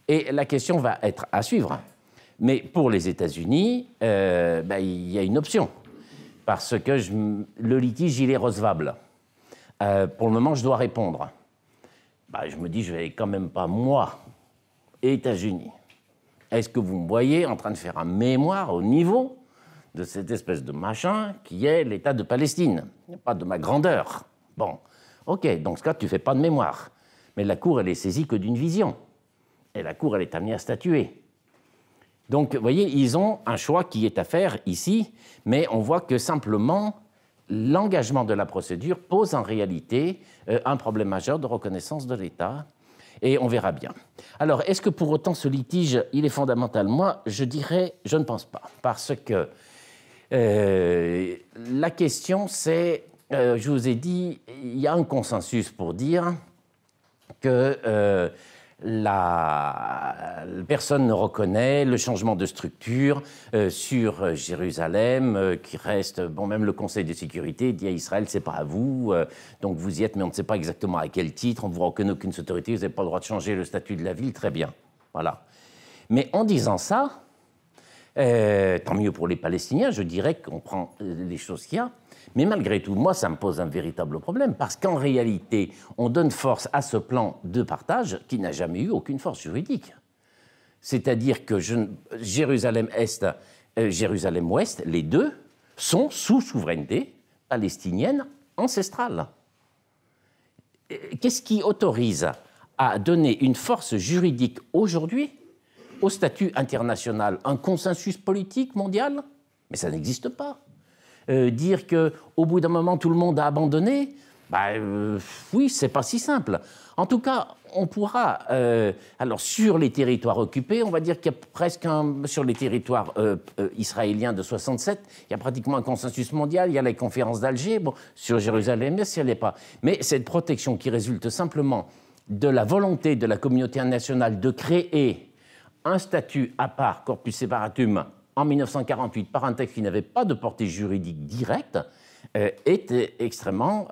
Et la question va être à suivre. Mais pour les États-Unis, il y a une option. Parce que le litige, il est recevable. Pour le moment, je dois répondre. Je me dis, je ne vais quand même pas, moi, États-Unis. Est-ce que vous me voyez en train de faire un mémoire au niveau de cette espèce de machin qui est l'État de Palestine? Pas de ma grandeur. Bon, OK, dans ce cas, tu ne fais pas de mémoire. Mais la Cour, elle est saisie que d'une vision. Et la Cour, elle est amenée à statuer. Donc, vous voyez, ils ont un choix qui est à faire ici, mais on voit que simplement l'engagement de la procédure pose en réalité un problème majeur de reconnaissance de l'État, et on verra bien. Alors, est-ce que pour autant ce litige, il est fondamental? Moi, je dirais, je ne pense pas, parce que la question, c'est, je vous ai dit, il y a un consensus pour dire que personne ne reconnaît le changement de structure sur Jérusalem, qui reste... Bon, même le Conseil de sécurité dit à Israël, c'est pas à vous, donc vous y êtes, mais on ne sait pas exactement à quel titre, on ne vous reconnaît aucune autorité, vous n'avez pas le droit de changer le statut de la ville, très bien. Voilà. Mais en disant ça, tant mieux pour les Palestiniens, je dirais qu'on prend les choses qu'il y a. Mais malgré tout, moi, ça me pose un véritable problème, parce qu'en réalité, on donne force à ce plan de partage qui n'a jamais eu aucune force juridique. C'est-à-dire que Jérusalem-Est, Jérusalem-Ouest, les deux, sont sous souveraineté palestinienne ancestrale. Qu'est-ce qui autorise à donner une force juridique aujourd'hui au statut international? Un consensus politique mondial? Mais ça n'existe pas. Dire qu'au bout d'un moment, tout le monde a abandonné, oui, c'est pas si simple. En tout cas, on pourra... alors, sur les territoires occupés, on va dire qu'il y a presque sur les territoires israéliens de 67, il y a pratiquement un consensus mondial, il y a les conférences d'Alger, bon, sur Jérusalem, si elle n'est pas. Mais cette protection qui résulte simplement de la volonté de la communauté internationale de créer un statut à part, corpus separatum, en 1948, par un texte qui n'avait pas de portée juridique directe, est extrêmement...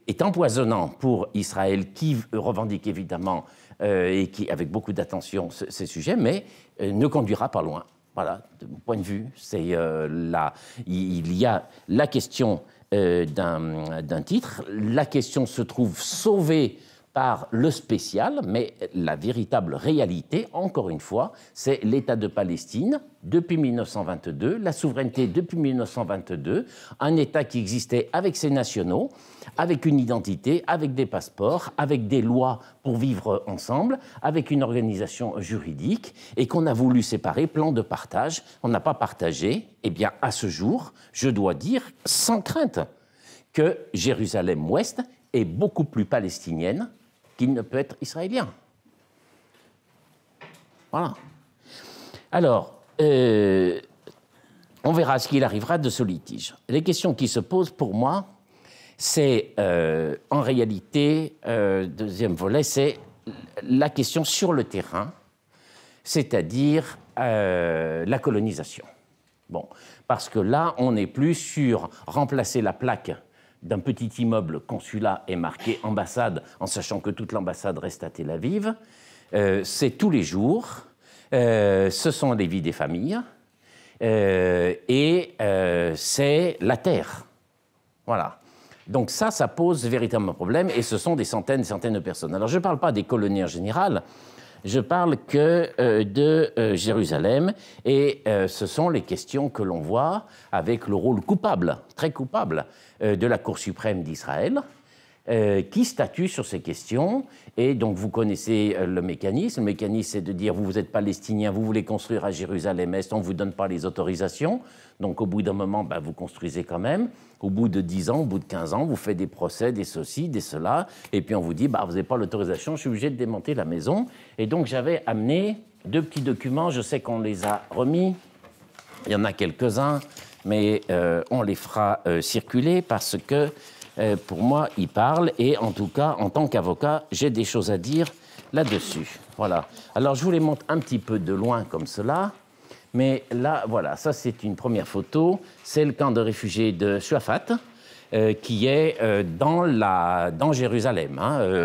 est empoisonnant pour Israël, qui revendique évidemment, et qui, avec beaucoup d'attention, ces sujets, mais ne conduira pas loin. Voilà, de mon point de vue, c'est il y a la question d'un titre, la question se trouve sauvée par le spécial, mais la véritable réalité, encore une fois, c'est l'État de Palestine depuis 1922, la souveraineté depuis 1922, un État qui existait avec ses nationaux, avec une identité, avec des passeports, avec des lois pour vivre ensemble, avec une organisation juridique, et qu'on a voulu séparer, plan de partage. On n'a pas partagé. Eh bien, à ce jour, je dois dire, sans crainte, que Jérusalem-Ouest est beaucoup plus palestinienne qu'il ne peut être israélien. Voilà. Alors, on verra ce qu'il arrivera de ce litige. Les questions qui se posent pour moi, c'est en réalité, deuxième volet, c'est la question sur le terrain, c'est-à-dire la colonisation. Bon, parce que là, on n'est plus sur remplacer la plaque d'un petit immeuble consulat et marqué ambassade, en sachant que toute l'ambassade reste à Tel Aviv. C'est tous les jours, ce sont les vies des familles, et c'est la terre. Voilà. Donc ça pose véritablement problème, et ce sont des centaines et centaines de personnes. Alors je ne parle pas des colonies en général, je parle que de Jérusalem, et ce sont les questions que l'on voit avec le rôle coupable, très coupable, de la Cour suprême d'Israël, qui statue sur ces questions. Et donc vous connaissez le mécanisme. Le mécanisme, c'est de dire, vous êtes palestinien, vous voulez construire à Jérusalem-Est, on ne vous donne pas les autorisations. Donc au bout d'un moment, vous construisez quand même. Au bout de 10 ans, au bout de 15 ans, vous faites des procès, des ceci, des cela, et puis on vous dit, vous n'avez pas l'autorisation, je suis obligé de démonter la maison. Et donc j'avais amené 2 petits documents, je sais qu'on les a remis, il y en a quelques-uns, mais on les fera circuler parce que, pour moi, ils parlent, et en tout cas, en tant qu'avocat, j'ai des choses à dire là-dessus. Voilà. Alors je vous les montre un petit peu de loin comme cela. Mais là, voilà, ça c'est une première photo. C'est le camp de réfugiés de Shuafat, qui est dans Jérusalem,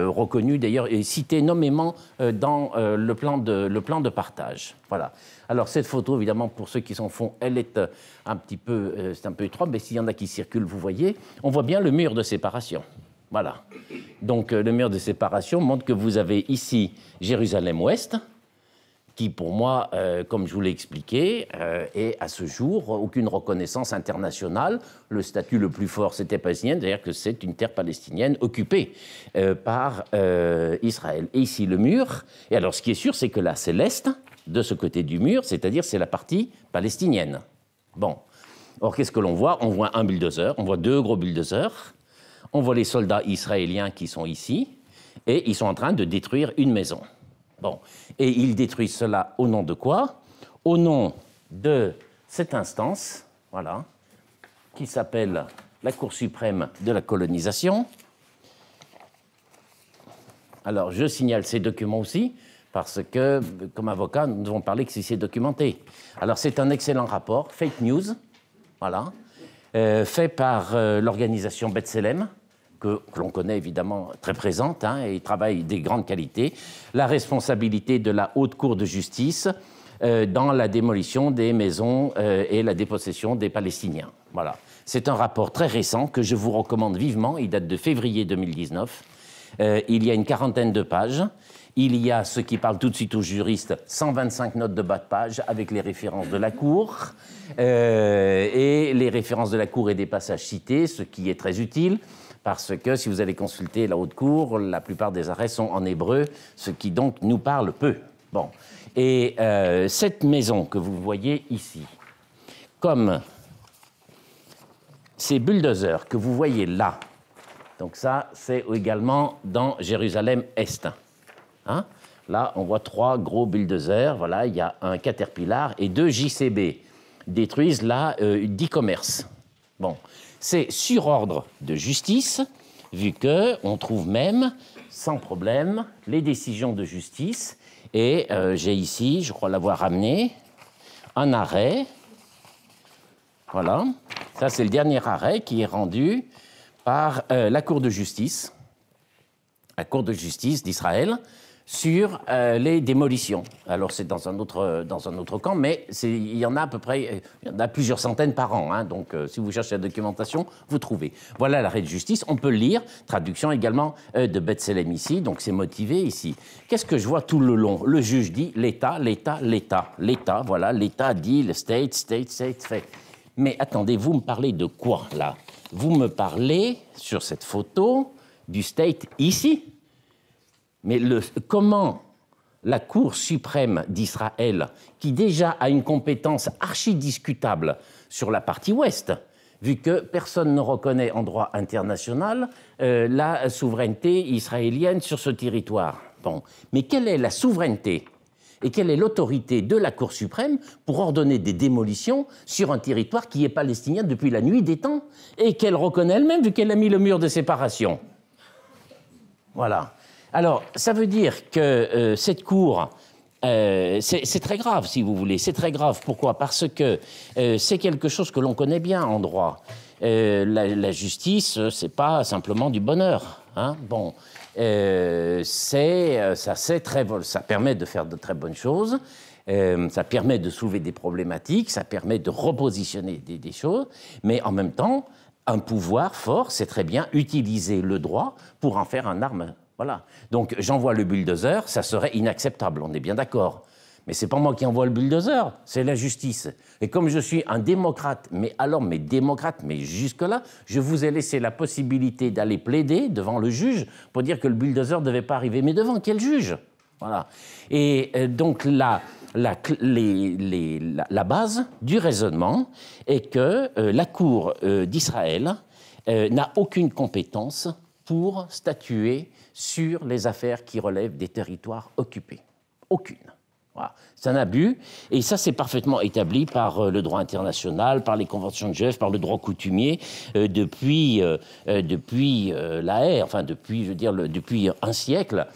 reconnu d'ailleurs et cité nommément dans le plan de partage. Voilà. Alors cette photo, évidemment, pour ceux qui s'en font, elle est c'est un peu étroit, mais s'il y en a qui circulent, vous voyez, on voit bien le mur de séparation. Voilà. Donc le mur de séparation montre que vous avez ici Jérusalem-Ouest, qui, pour moi, comme je vous l'ai expliqué, est à ce jour aucune reconnaissance internationale. Le statut le plus fort, c'était palestinien, c'est-à-dire que c'est une terre palestinienne occupée par Israël. Et ici, le mur. Et alors, ce qui est sûr, c'est que là, c'est l'Est, de ce côté du mur, c'est-à-dire c'est la partie palestinienne. Bon. Or, qu'est-ce que l'on voit? On voit un bulldozer, on voit 2 gros bulldozers, on voit les soldats israéliens qui sont ici, et ils sont en train de détruire une maison. Bon. Et ils détruisent cela au nom de quoi? Au nom de cette instance, voilà, qui s'appelle la Cour suprême de la colonisation. Alors, je signale ces documents aussi, parce que, comme avocat, nous devons parler que si c'est documenté. Alors, c'est un excellent rapport, fake news, voilà, fait par l'organisation B'Tselem, que l'on connaît évidemment très présente, hein, et il travaille des grandes qualités. La responsabilité de la Haute Cour de justice dans la démolition des maisons et la dépossession des Palestiniens. Voilà. C'est un rapport très récent que je vous recommande vivement. Il date de février 2019. Il y a une 40aine de pages. Il y a, ce qui parle tout de suite aux juristes, 125 notes de bas de page avec les références de la Cour et les références de la Cour et des passages cités, ce qui est très utile parce que si vous allez consulter la Haute Cour, la plupart des arrêts sont en hébreu, ce qui donc nous parle peu. Bon. Et cette maison que vous voyez ici, comme ces bulldozers que vous voyez là, donc ça, c'est également dans Jérusalem-Est. Hein? Là, on voit 3 gros bulldozers. Voilà, il y a un Caterpillar et 2 JCB détruisent là 10 commerces. Bon, c'est sur ordre de justice, vu qu'on trouve même, sans problème, les décisions de justice. Et j'ai ici, je crois l'avoir ramené, un arrêt. Voilà, ça c'est le dernier arrêt qui est rendu par la Cour de justice d'Israël, sur les démolitions. Alors c'est dans un autre camp, mais il y en a à peu près, il y en a plusieurs centaines par an. Hein, donc si vous cherchez la documentation, vous trouvez. Voilà l'arrêt de justice, on peut le lire. Traduction également de B'Tselem ici, donc c'est motivé ici. Qu'est-ce que je vois tout le long? Le juge dit l'État, l'État, l'État. L'État, voilà, l'État dit le state fait. Mais attendez, vous me parlez de quoi là? Vous me parlez sur cette photo du state ici. Mais comment la Cour suprême d'Israël, qui déjà a une compétence archi-discutable sur la partie ouest, vu que personne ne reconnaît en droit international la souveraineté israélienne sur ce territoire. Bon. Mais quelle est la souveraineté et quelle est l'autorité de la Cour suprême pour ordonner des démolitions sur un territoire qui est palestinien depuis la nuit des temps et qu'elle reconnaît elle-même vu qu'elle a mis le mur de séparation? Voilà. Alors, ça veut dire que cette Cour, c'est très grave, si vous voulez. C'est très grave. Pourquoi? Parce que c'est quelque chose que l'on connaît bien en droit. La justice, c'est pas simplement du bonheur. Hein? Bon, ça permet de faire de très bonnes choses. Ça permet de soulever des problématiques. Ça permet de repositionner des choses. Mais en même temps, un pouvoir fort, c'est très bien utiliser le droit pour en faire une arme. Voilà. Donc, j'envoie le bulldozer, ça serait inacceptable, on est bien d'accord. Mais ce n'est pas moi qui envoie le bulldozer, c'est la justice. Et comme je suis un démocrate, mais jusque-là, je vous ai laissé la possibilité d'aller plaider devant le juge pour dire que le bulldozer ne devait pas arriver. Mais devant quel juge? Voilà. Et donc, la base du raisonnement est que la Cour d'Israël n'a aucune compétence pour statuer sur les affaires qui relèvent des territoires occupés. Aucune. Voilà. C'est un abus, et ça c'est parfaitement établi par le droit international, par les conventions de Genève, par le droit coutumier, depuis La Haye, enfin depuis un siècle.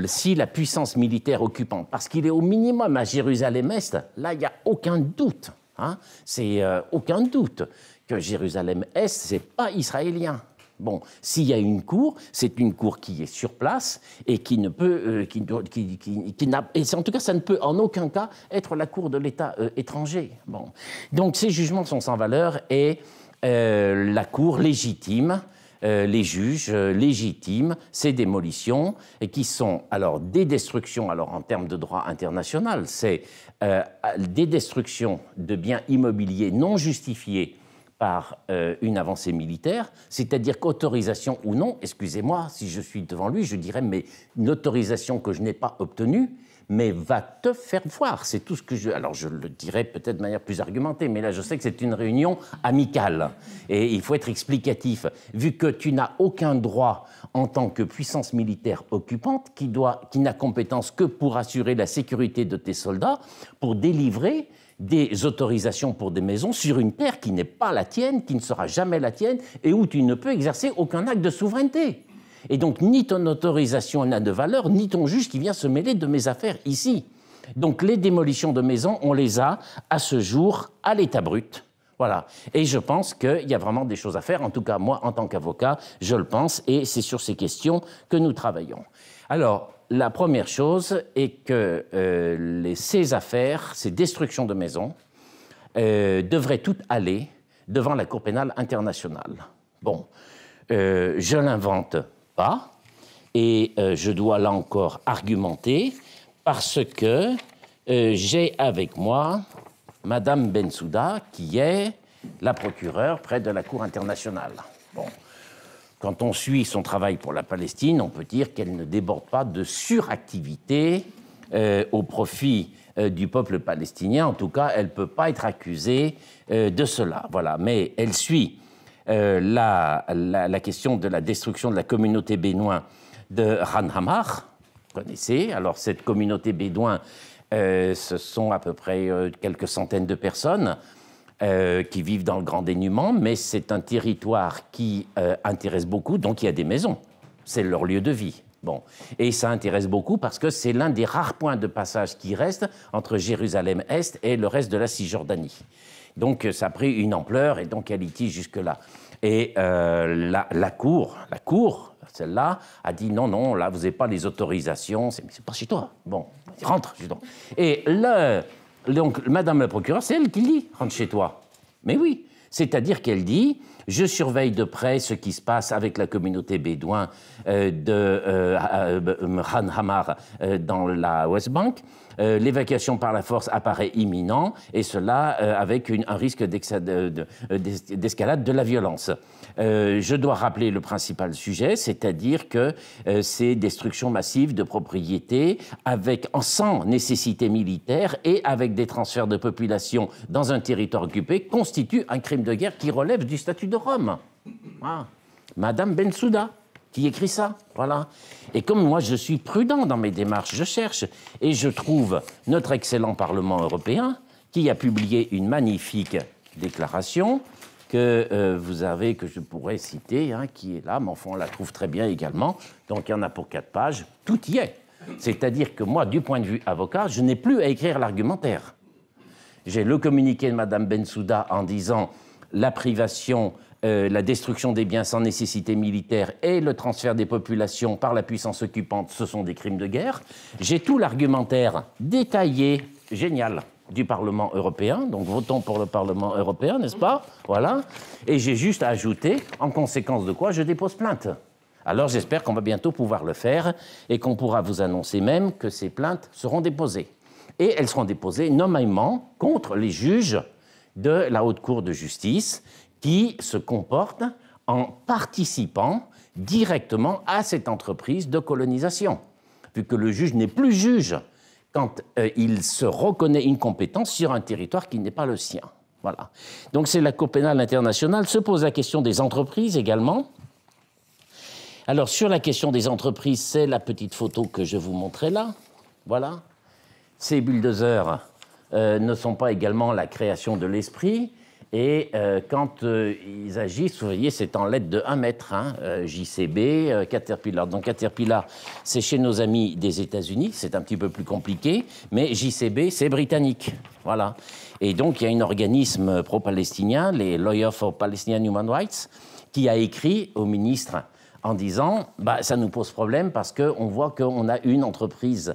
Si la puissance militaire occupante, parce qu'il est au minimum à Jérusalem-Est, là il n'y a aucun doute, hein, c'est aucun doute que Jérusalem-Est, c'est pas israélien. Bon, s'il y a une cour, c'est une cour qui est sur place et qui ne peut, en tout cas, ça ne peut en aucun cas être la cour de l'État étranger. Bon, donc ces jugements sont sans valeur et la cour légitime, les juges légitiment ces démolitions et qui sont alors des destructions. Alors en termes de droit international, c'est des destructions de biens immobiliers non justifiés par une avancée militaire, c'est-à-dire qu'autorisation ou non, excusez-moi, si je suis devant lui, je dirais, mais une autorisation que je n'ai pas obtenue, mais va te faire voir, c'est tout ce que je... Alors je le dirais peut-être de manière plus argumentée, mais là je sais que c'est une réunion amicale, et il faut être explicatif, vu que tu n'as aucun droit en tant que puissance militaire occupante, qui n'a compétence que pour assurer la sécurité de tes soldats, pour délivrer des autorisations pour des maisons sur une terre qui n'est pas la tienne, qui ne sera jamais la tienne, et où tu ne peux exercer aucun acte de souveraineté. Et donc, ni ton autorisation n'a de valeur, ni ton juge qui vient se mêler de mes affaires ici. Donc, les démolitions de maisons, on les a, à ce jour, à l'état brut. Voilà. Et je pense qu'il y a vraiment des choses à faire. En tout cas, moi, en tant qu'avocat, je le pense. Et c'est sur ces questions que nous travaillons. Alors, la première chose est que ces affaires, ces destructions de maisons, devraient toutes aller devant la Cour pénale internationale. Bon, je ne l'invente pas, et je dois là encore argumenter, parce que j'ai avec moi Madame Bensouda, qui est la procureure près de la Cour internationale. Bon. Quand on suit son travail pour la Palestine, on peut dire qu'elle ne déborde pas de suractivité au profit du peuple palestinien. En tout cas, elle ne peut pas être accusée de cela. Voilà. Mais elle suit la question de la destruction de la communauté bédouine de Khan Hamar. Vous connaissez. Alors, cette communauté bédouine, ce sont à peu près quelques centaines de personnes qui vivent dans le grand dénuement, mais c'est un territoire qui intéresse beaucoup, donc il y a des maisons. C'est leur lieu de vie. Bon. Et ça intéresse beaucoup parce que c'est l'un des rares points de passage qui restent entre Jérusalem-Est et le reste de la Cisjordanie. Donc ça a pris une ampleur et donc elle litige jusque-là. Et la cour, celle-là, a dit non, non, là vous n'avez pas les autorisations, c'est pas chez toi. Bon, rentre, dis donc. Et donc, Madame la procureure, c'est elle qui dit « rentre chez toi ». Mais oui, c'est-à-dire qu'elle dit « je surveille de près ce qui se passe avec la communauté bédouine de Khan Hamar dans la West Bank. L'évacuation par la force apparaît imminent, et cela avec un risque d'escalade de la violence. Je dois rappeler le principal sujet, c'est-à-dire que ces destructions massives de propriétés, sans nécessité militaire et avec des transferts de population dans un territoire occupé, constituent un crime de guerre qui relève du statut de Rome. Ah. Madame Bensouda qui écrit ça, voilà. Et comme moi, je suis prudent dans mes démarches, je cherche, et je trouve notre excellent Parlement européen qui a publié une magnifique déclaration que vous avez, que je pourrais citer, hein, qui est là, mais enfin, on la trouve très bien également. Donc, il y en a pour 4 pages. Tout y est. C'est-à-dire que moi, du point de vue avocat, je n'ai plus à écrire l'argumentaire. J'ai le communiqué de Madame Bensouda en disant la privation, la destruction des biens sans nécessité militaire et le transfert des populations par la puissance occupante, ce sont des crimes de guerre. J'ai tout l'argumentaire détaillé, génial, du Parlement européen, donc votons pour le Parlement européen, n'est-ce pas? Voilà. Et j'ai juste à ajouter, en conséquence de quoi je dépose plainte. Alors j'espère qu'on va bientôt pouvoir le faire et qu'on pourra vous annoncer même que ces plaintes seront déposées. Et elles seront déposées nommément contre les juges de la Haute Cour de justice qui se comportent en participant directement à cette entreprise de colonisation, vu que le juge n'est plus juge quand il se reconnaît une compétence sur un territoire qui n'est pas le sien. Voilà. Donc c'est la Cour pénale internationale. Se pose la question des entreprises également. Alors sur la question des entreprises, c'est la petite photo que je vous montrais là. Voilà. Ces bulldozers ne sont pas également la création de l'esprit. Et quand ils agissent, vous voyez, c'est en lettres de 1 mètre, hein, JCB, Caterpillar. Donc Caterpillar, c'est chez nos amis des États-Unis, c'est un petit peu plus compliqué, mais JCB, c'est britannique. Voilà. Et donc il y a un organisme pro-palestinien, les Lawyers for Palestinian Human Rights, qui a écrit au ministre en disant bah, ça nous pose problème parce qu'on voit qu'on a une entreprise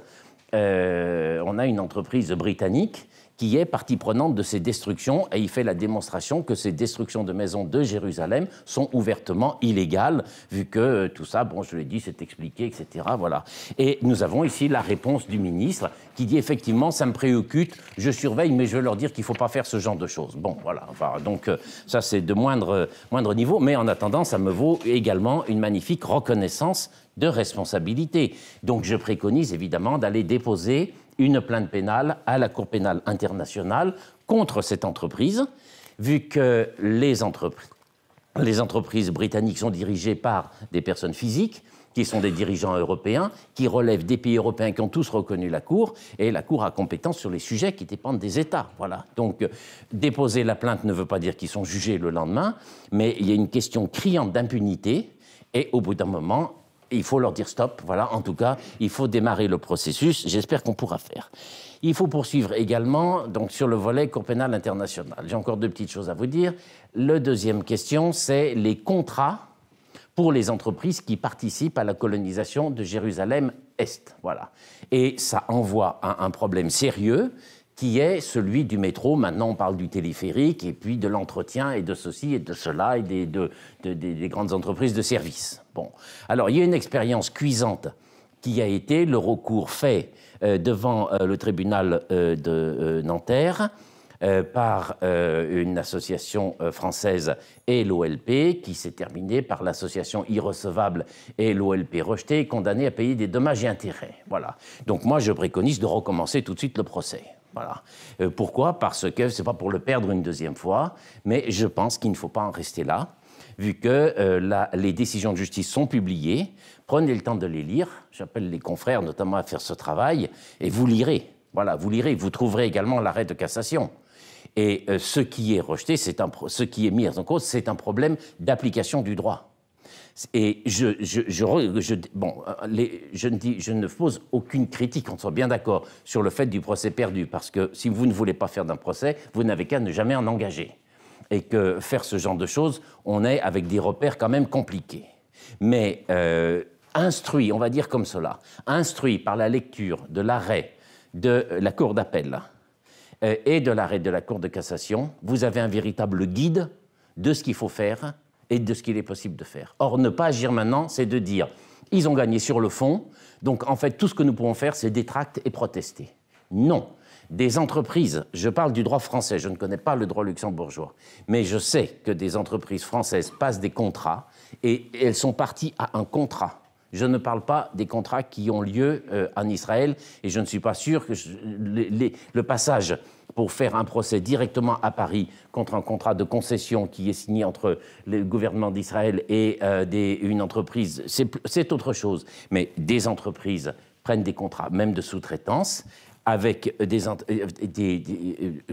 britannique qui est partie prenante de ces destructions, et il fait la démonstration que ces destructions de maisons de Jérusalem sont ouvertement illégales, vu que tout ça, bon, je l'ai dit, c'est expliqué, etc. Voilà. Et nous avons ici la réponse du ministre qui dit effectivement, ça me préoccupe, je surveille, mais je veux leur dire qu'il ne faut pas faire ce genre de choses. Bon, voilà. Enfin, donc, ça, c'est de moindre niveau, mais en attendant, ça me vaut également une magnifique reconnaissance de responsabilité. Donc, je préconise évidemment d'aller déposer une plainte pénale à la Cour pénale internationale contre cette entreprise, vu que les entreprises britanniques sont dirigées par des personnes physiques, qui sont des dirigeants européens, qui relèvent des pays européens qui ont tous reconnu la Cour, et la Cour a compétence sur les sujets qui dépendent des États. Voilà. Donc, déposer la plainte ne veut pas dire qu'ils sont jugés le lendemain, mais il y a une question criante d'impunité, et au bout d'un moment, il faut leur dire stop, voilà, en tout cas, il faut démarrer le processus, j'espère qu'on pourra faire. Il faut poursuivre également donc, sur le volet Cour pénale internationale. J'ai encore deux petites choses à vous dire. La deuxième question, c'est les contrats pour les entreprises qui participent à la colonisation de Jérusalem-Est. Voilà. Et ça envoie à un problème sérieux qui est celui du métro. Maintenant, on parle du téléphérique, et puis de l'entretien, et de ceci, et de cela, et des grandes entreprises de services. Bon. Alors, il y a une expérience cuisante qui a été le recours fait devant le tribunal de Nanterre par une association française et l'OLP, qui s'est terminée par l'association irrecevable et l'OLP rejetée, condamnée à payer des dommages et intérêts. Voilà. Donc moi, je préconise de recommencer tout de suite le procès. Voilà. Pourquoi? Parce que ce n'est pas pour le perdre une deuxième fois, mais je pense qu'il ne faut pas en rester là, vu que les décisions de justice sont publiées. Prenez le temps de les lire. J'appelle les confrères notamment à faire ce travail, et vous lirez. Voilà, vous lirez. Vous trouverez également l'arrêt de cassation. Et ce qui est rejeté, ce qui est mis en cause, c'est un problème d'application du droit. Et je ne pose aucune critique, on soit bien d'accord, sur le fait du procès perdu, parce que si vous ne voulez pas faire d'un procès, vous n'avez qu'à ne jamais en engager. Et que faire ce genre de choses, on est avec des repères quand même compliqués. Mais instruit, on va dire comme cela, instruit par la lecture de l'arrêt de la Cour d'appel et de l'arrêt de la Cour de cassation, vous avez un véritable guide de ce qu'il faut faire et de ce qu'il est possible de faire. Or, ne pas agir maintenant, c'est de dire « ils ont gagné sur le fond, donc en fait, tout ce que nous pouvons faire, c'est détracter et protester ». Non. Des entreprises, je parle du droit français, je ne connais pas le droit luxembourgeois, mais je sais que des entreprises françaises passent des contrats et elles sont parties à un contrat. Je ne parle pas des contrats qui ont lieu en Israël, et je ne suis pas sûr que le passage pour faire un procès directement à Paris contre un contrat de concession qui est signé entre le gouvernement d'Israël et une entreprise, c'est autre chose. Mais des entreprises prennent des contrats, même de sous-traitance, avec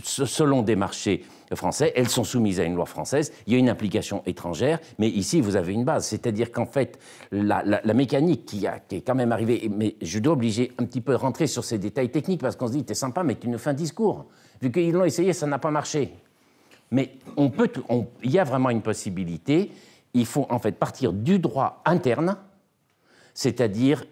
selon des marchés français, elles sont soumises à une loi française, il y a une application étrangère, mais ici vous avez une base, c'est-à-dire qu'en fait la mécanique qui est quand même arrivée, mais je dois obliger un petit peu rentrer sur ces détails techniques parce qu'on se dit t'es sympa mais tu nous fais un discours, vu qu'ils l'ont essayé ça n'a pas marché. Mais il y a vraiment une possibilité, il faut en fait partir du droit interne, c'est-à-dire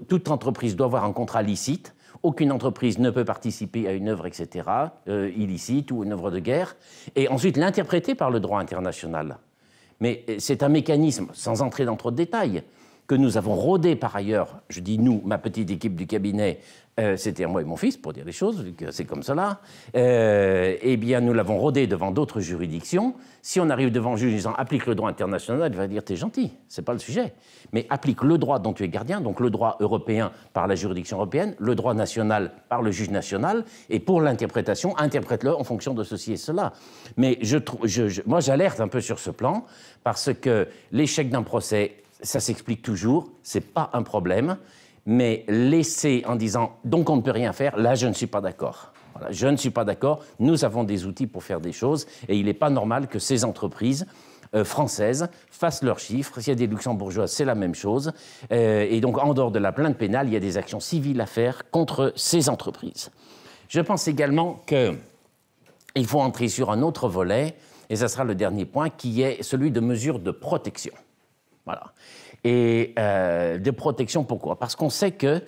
toute entreprise doit avoir un contrat licite. Aucune entreprise ne peut participer à une œuvre, etc., illicite ou une œuvre de guerre, et ensuite l'interpréter par le droit international. Mais c'est un mécanisme, sans entrer dans trop de détails, que nous avons rodé par ailleurs, je dis nous, ma petite équipe du cabinet, c'était moi et mon fils, pour dire les choses, vu que c'est comme cela, eh bien nous l'avons rodé devant d'autres juridictions. Si on arrive devant le juge disant « applique le droit international », il va dire « t'es gentil, c'est pas le sujet ». Mais applique le droit dont tu es gardien, donc le droit européen par la juridiction européenne, le droit national par le juge national, et pour l'interprétation, interprète-le en fonction de ceci et cela. Mais moi j'alerte un peu sur ce plan, parce que l'échec d'un procès, ça s'explique toujours, c'est pas un problème, mais laisser en disant « donc on ne peut rien faire », là je ne suis pas d'accord. Voilà, je ne suis pas d'accord, nous avons des outils pour faire des choses, et il n'est pas normal que ces entreprises françaises fassent leurs chiffres. S'il y a des luxembourgeois, c'est la même chose. Et donc, en dehors de la plainte pénale, il y a des actions civiles à faire contre ces entreprises. Je pense également qu'il faut entrer sur un autre volet, et ça sera le dernier point, qui est celui de mesures de protection. Voilà. Et de protection, pourquoi? Parce qu'on sait que...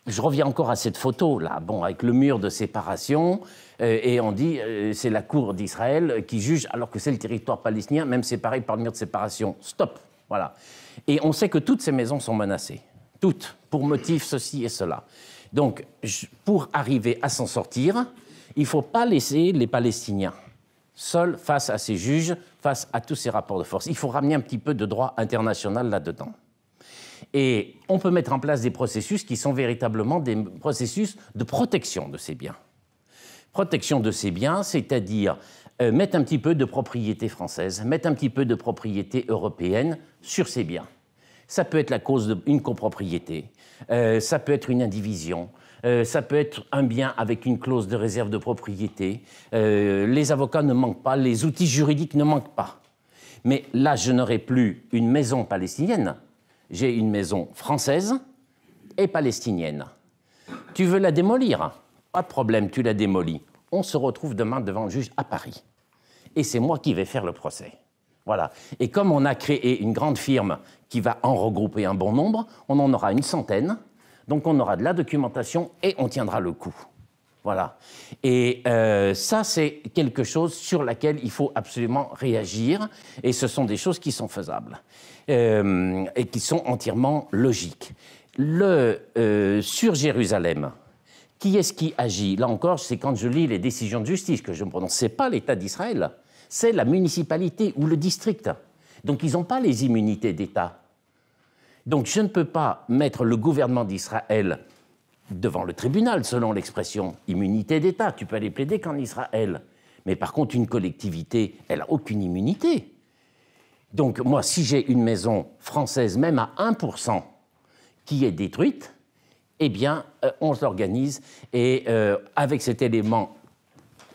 je reviens encore à cette photo-là, bon, avec le mur de séparation, et on dit c'est la cour d'Israël qui juge, alors que c'est le territoire palestinien, même séparé par le mur de séparation. Stop. Voilà. Et on sait que toutes ces maisons sont menacées. Toutes, pour motif ceci et cela. Donc, pour arriver à s'en sortir, il ne faut pas laisser les Palestiniens seuls face à ces juges, face à tous ces rapports de force. Il faut ramener un petit peu de droit international là-dedans. Et on peut mettre en place des processus qui sont véritablement des processus de protection de ces biens. Protection de ces biens, c'est-à-dire mettre un petit peu de propriété française, mettre un petit peu de propriété européenne sur ces biens. Ça peut être la cause d'une copropriété, ça peut être une indivision, ça peut être un bien avec une clause de réserve de propriété. Les avocats ne manquent pas, les outils juridiques ne manquent pas. Mais là, je n'aurai plus une maison palestinienne, j'ai une maison française et palestinienne. Tu veux la démolir? Pas de problème, tu la démolis. On se retrouve demain devant le juge à Paris. Et c'est moi qui vais faire le procès. Voilà. Et comme on a créé une grande firme qui va en regrouper un bon nombre, on en aura une centaine, donc on aura de la documentation et on tiendra le coup. Voilà. Et ça, c'est quelque chose sur laquelle il faut absolument réagir, et ce sont des choses qui sont faisables et qui sont entièrement logiques. Sur Jérusalem, qui est-ce qui agit? Là encore, c'est quand je lis les décisions de justice que je me prononce. Ce n'est pas l'État d'Israël, c'est la municipalité ou le district. Donc, ils n'ont pas les immunités d'État. Donc, je ne peux pas mettre le gouvernement d'Israël devant le tribunal, selon l'expression immunité d'État. Tu peux aller plaider qu'en Israël. Mais par contre, une collectivité, elle n'a aucune immunité. Donc, moi, si j'ai une maison française, même à 1%, qui est détruite, eh bien, on s'organise et avec cet élément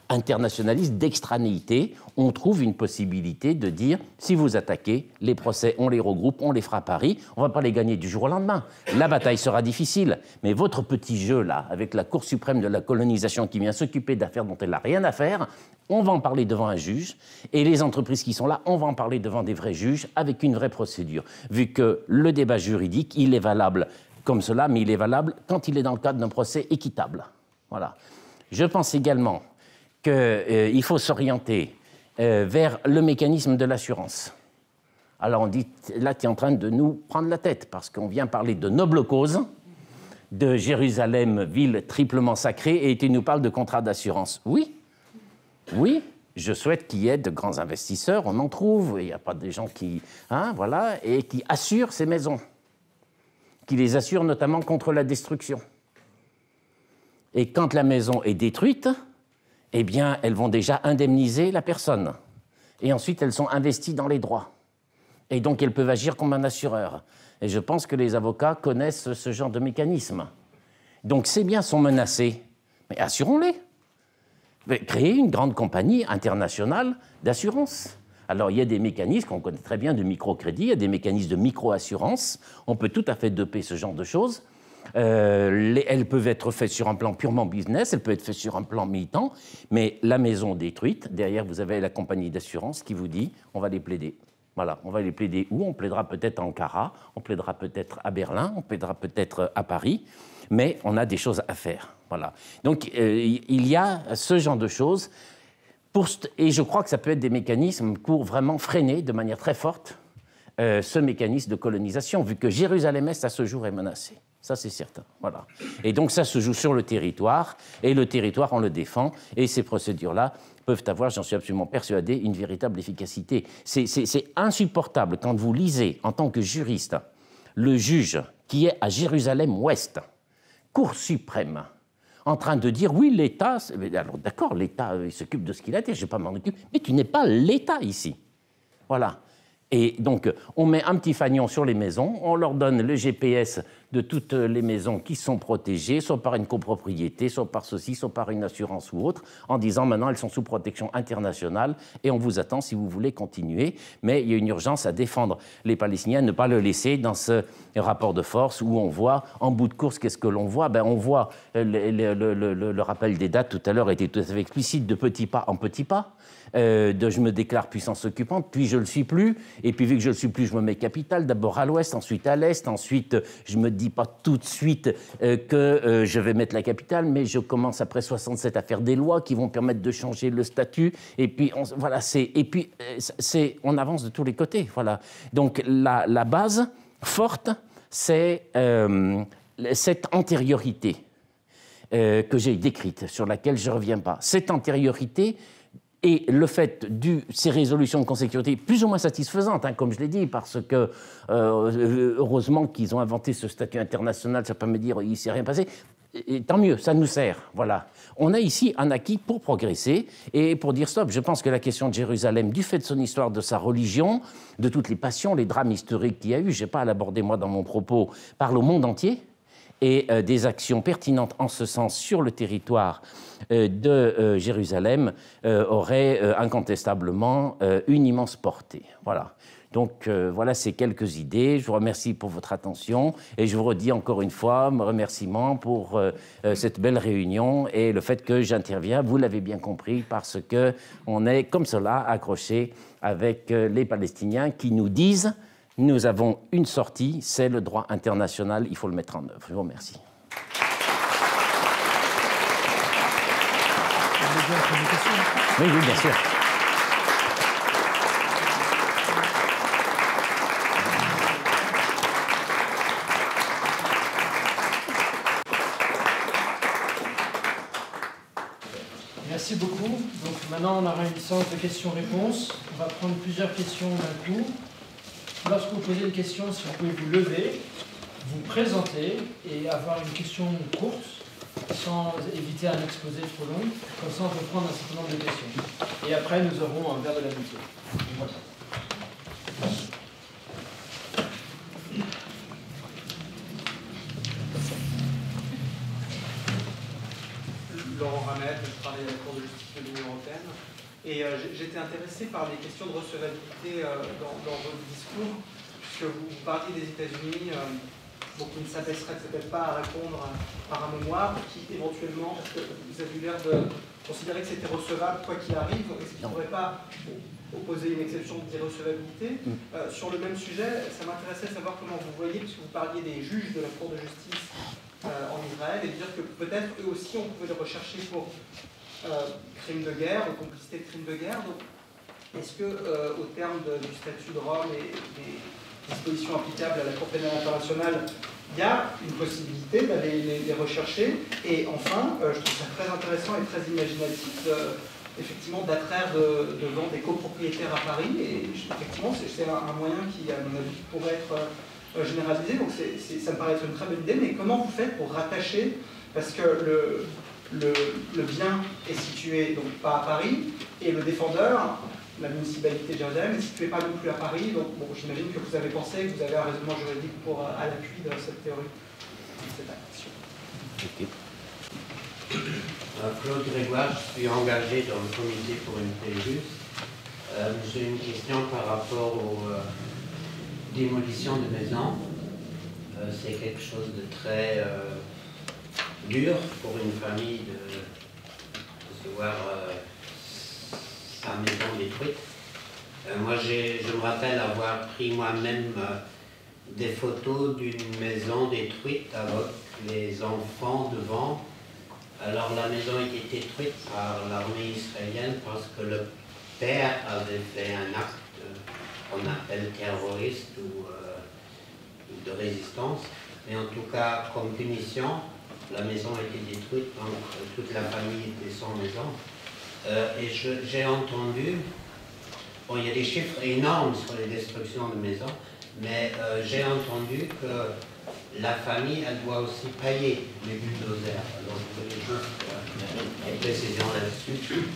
internationaliste d'extranéité, on trouve une possibilité de dire, si vous attaquez, les procès, on les regroupe, on les fera à Paris, on ne va pas les gagner du jour au lendemain. La bataille sera difficile, mais votre petit jeu, là, avec la Cour suprême de la colonisation qui vient s'occuper d'affaires dont elle n'a rien à faire, on va en parler devant un juge, et les entreprises qui sont là, on va en parler devant des vrais juges, avec une vraie procédure. Vu que le débat juridique, il est valable comme cela, mais il est valable quand il est dans le cadre d'un procès équitable. Voilà. Je pense également qu'il faut s'orienter vers le mécanisme de l'assurance. Alors on dit, là tu es en train de nous prendre la tête, parce qu'on vient parler de noble cause, de Jérusalem, ville triplement sacrée, et tu nous parles de contrat d'assurance. Oui, oui, je souhaite qu'il y ait de grands investisseurs, on en trouve, il n'y a pas des gens qui... Hein, voilà, et qui assurent ces maisons, qui les assurent notamment contre la destruction. Et quand la maison est détruite, eh bien, elles vont déjà indemniser la personne. Et ensuite, elles sont investies dans les droits. Et donc, elles peuvent agir comme un assureur. Et je pense que les avocats connaissent ce genre de mécanisme. Donc, ces biens sont menacés. Mais assurons-les. Créez une grande compagnie internationale d'assurance. Alors, il y a des mécanismes qu'on connaît très bien de microcrédit, il y a des mécanismes de micro-assurance. On peut tout à fait doper ce genre de choses. Elles peuvent être faites sur un plan purement business, elles peuvent être faites sur un plan militant, mais la maison détruite, derrière vous avez la compagnie d'assurance qui vous dit on va les plaider. Voilà, on va les plaider où? On plaidera peut-être à Ankara, on plaidera peut-être à Berlin, on plaidera peut-être à Paris, mais on a des choses à faire. Voilà. Donc il y a ce genre de choses, et je crois que ça peut être des mécanismes pour vraiment freiner de manière très forte ce mécanisme de colonisation, vu que Jérusalem-Est à ce jour est menacé. Ça, c'est certain. Voilà. Et donc, ça se joue sur le territoire, et le territoire, on le défend, et ces procédures-là peuvent avoir, j'en suis absolument persuadé, une véritable efficacité. C'est insupportable quand vous lisez, en tant que juriste, le juge qui est à Jérusalem-Ouest, Cour suprême, en train de dire, oui, l'État... Alors, d'accord, l'État, il s'occupe de ce qu'il a dit, je ne vais pas m'en occuper, mais tu n'es pas l'État ici. Voilà. Et donc, on met un petit fanion sur les maisons, on leur donne le GPS de toutes les maisons qui sont protégées, soit par une copropriété, soit par ceci, soit par une assurance ou autre, en disant maintenant elles sont sous protection internationale et on vous attend si vous voulez continuer. Mais il y a une urgence à défendre les Palestiniens, ne pas le laisser dans ce rapport de force où on voit, en bout de course, qu'est-ce que l'on voit? On voit, le rappel des dates tout à l'heure était tout à fait explicite, de petits pas en petits pas. Je me déclare puissance occupante, puis je ne le suis plus, et puis vu que je ne le suis plus, je me mets capitale, d'abord à l'ouest, ensuite à l'est, ensuite je ne me dis pas tout de suite que je vais mettre la capitale, mais je commence après 67 à faire des lois qui vont permettre de changer le statut, et puis on avance de tous les côtés. Voilà. Donc la base forte, c'est cette antériorité que j'ai décrite, sur laquelle je ne reviens pas. Cette antériorité, et le fait de ces résolutions de Conseil de sécurité, plus ou moins satisfaisantes, comme je l'ai dit, parce que heureusement qu'ils ont inventé ce statut international, ça permet de dire qu'il ne s'est rien passé, et tant mieux, ça nous sert. Voilà. On a ici un acquis pour progresser et pour dire stop. Je pense que la question de Jérusalem, du fait de son histoire, de sa religion, de toutes les passions, les drames historiques qu'il y a eu, je n'ai pas à l'aborder moi dans mon propos, parle au monde entier. et des actions pertinentes en ce sens sur le territoire de Jérusalem auraient incontestablement une immense portée. Voilà. Donc voilà ces quelques idées. Je vous remercie pour votre attention et je vous redis encore une fois mes remerciements pour cette belle réunion et le fait que j'interviens, vous l'avez bien compris, parce qu'on est comme cela accroché avec les Palestiniens qui nous disent « nous avons une sortie, c'est le droit international, il faut le mettre en œuvre ». Je vous remercie. Oui, oui, bien sûr. Merci beaucoup. Donc maintenant, on aura une séance de questions-réponses. On va prendre plusieurs questions d'un coup. Lorsque vous posez une question, si vous pouvez vous lever, vous présenter et avoir une question courte, sans éviter un exposé trop long. Comme ça, on peut prendre un certain nombre de questions. Et après, nous aurons un verre de l'amitié. Voilà. Laurent Ramette, je travaille à la Cour de justice de l'Union européenne. Et j'étais intéressé par les questions de recevabilité dans votre discours, puisque vous parliez des États-Unis, beaucoup ne s'abaisseraient peut-être pas à répondre par un mémoire, qui éventuellement, parce que vous avez eu l'air de considérer que c'était recevable quoi qu'il arrive, est-ce qu'il ne faudrait pas opposer une exception d'irrecevabilité sur le même sujet, ça m'intéressait de savoir comment vous voyez, puisque vous parliez des juges de la Cour de justice en Israël, et de dire que peut-être eux aussi on pouvait les rechercher pour crimes de guerre, ou complicité de crimes de guerre. Donc, est-ce que, au terme du statut de Rome et des dispositions applicables à la Cour pénale internationale, il y a une possibilité d'aller les rechercher? Et enfin, je trouve ça très intéressant et très imaginatif, effectivement, d'attraire devant des copropriétaires à Paris. Et effectivement, c'est un moyen qui, à mon avis, pourrait être généralisé. Donc, ça me paraît être une très bonne idée. Mais comment vous faites pour rattacher, parce que le bien est situé donc pas à Paris, et le défendeur, la municipalité de Jérusalem, n'est situé pas non plus à Paris. Donc bon, j'imagine que vous avez pensé, que vous avez un raisonnement juridique à l'appui de cette théorie, de cette action. Okay. Claude Grégoire, je suis engagé dans le comité pour une paix juste. J'ai une question par rapport aux démolitions de maisons. C'est quelque chose de très dur pour une famille de se voir sa maison détruite. Moi, je me rappelle avoir pris moi-même des photos d'une maison détruite avec les enfants devant. Alors la maison était détruite par l'armée israélienne parce que le père avait fait un acte qu'on appelle terroriste ou de résistance. Mais en tout cas, comme punition, la maison a été détruite, donc toute la famille était sans maison. Et j'ai entendu, bon, il y a des chiffres énormes sur les destructions de maisons, mais j'ai entendu que la famille, elle doit aussi payer les bulldozers. Alors, vous voulez juste une précision là-dessus.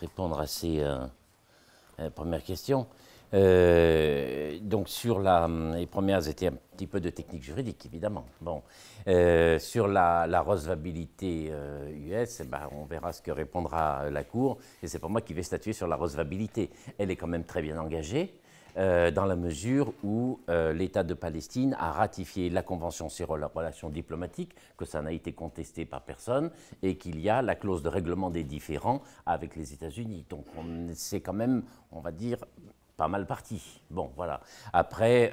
Répondre à ces premières questions. Donc sur les premières étaient un petit peu de technique juridique, évidemment. Bon, sur la recevabilité US, ben, on verra ce que répondra la Cour, et c'est pas moi qui vais statuer sur la recevabilité. Elle est quand même très bien engagée, dans la mesure où l'État de Palestine a ratifié la Convention sur la relation diplomatique, que ça n'a été contesté par personne, et qu'il y a la clause de règlement des différends avec les États-Unis. Donc c'est quand même, on va dire, pas mal parti. Bon, voilà. Après,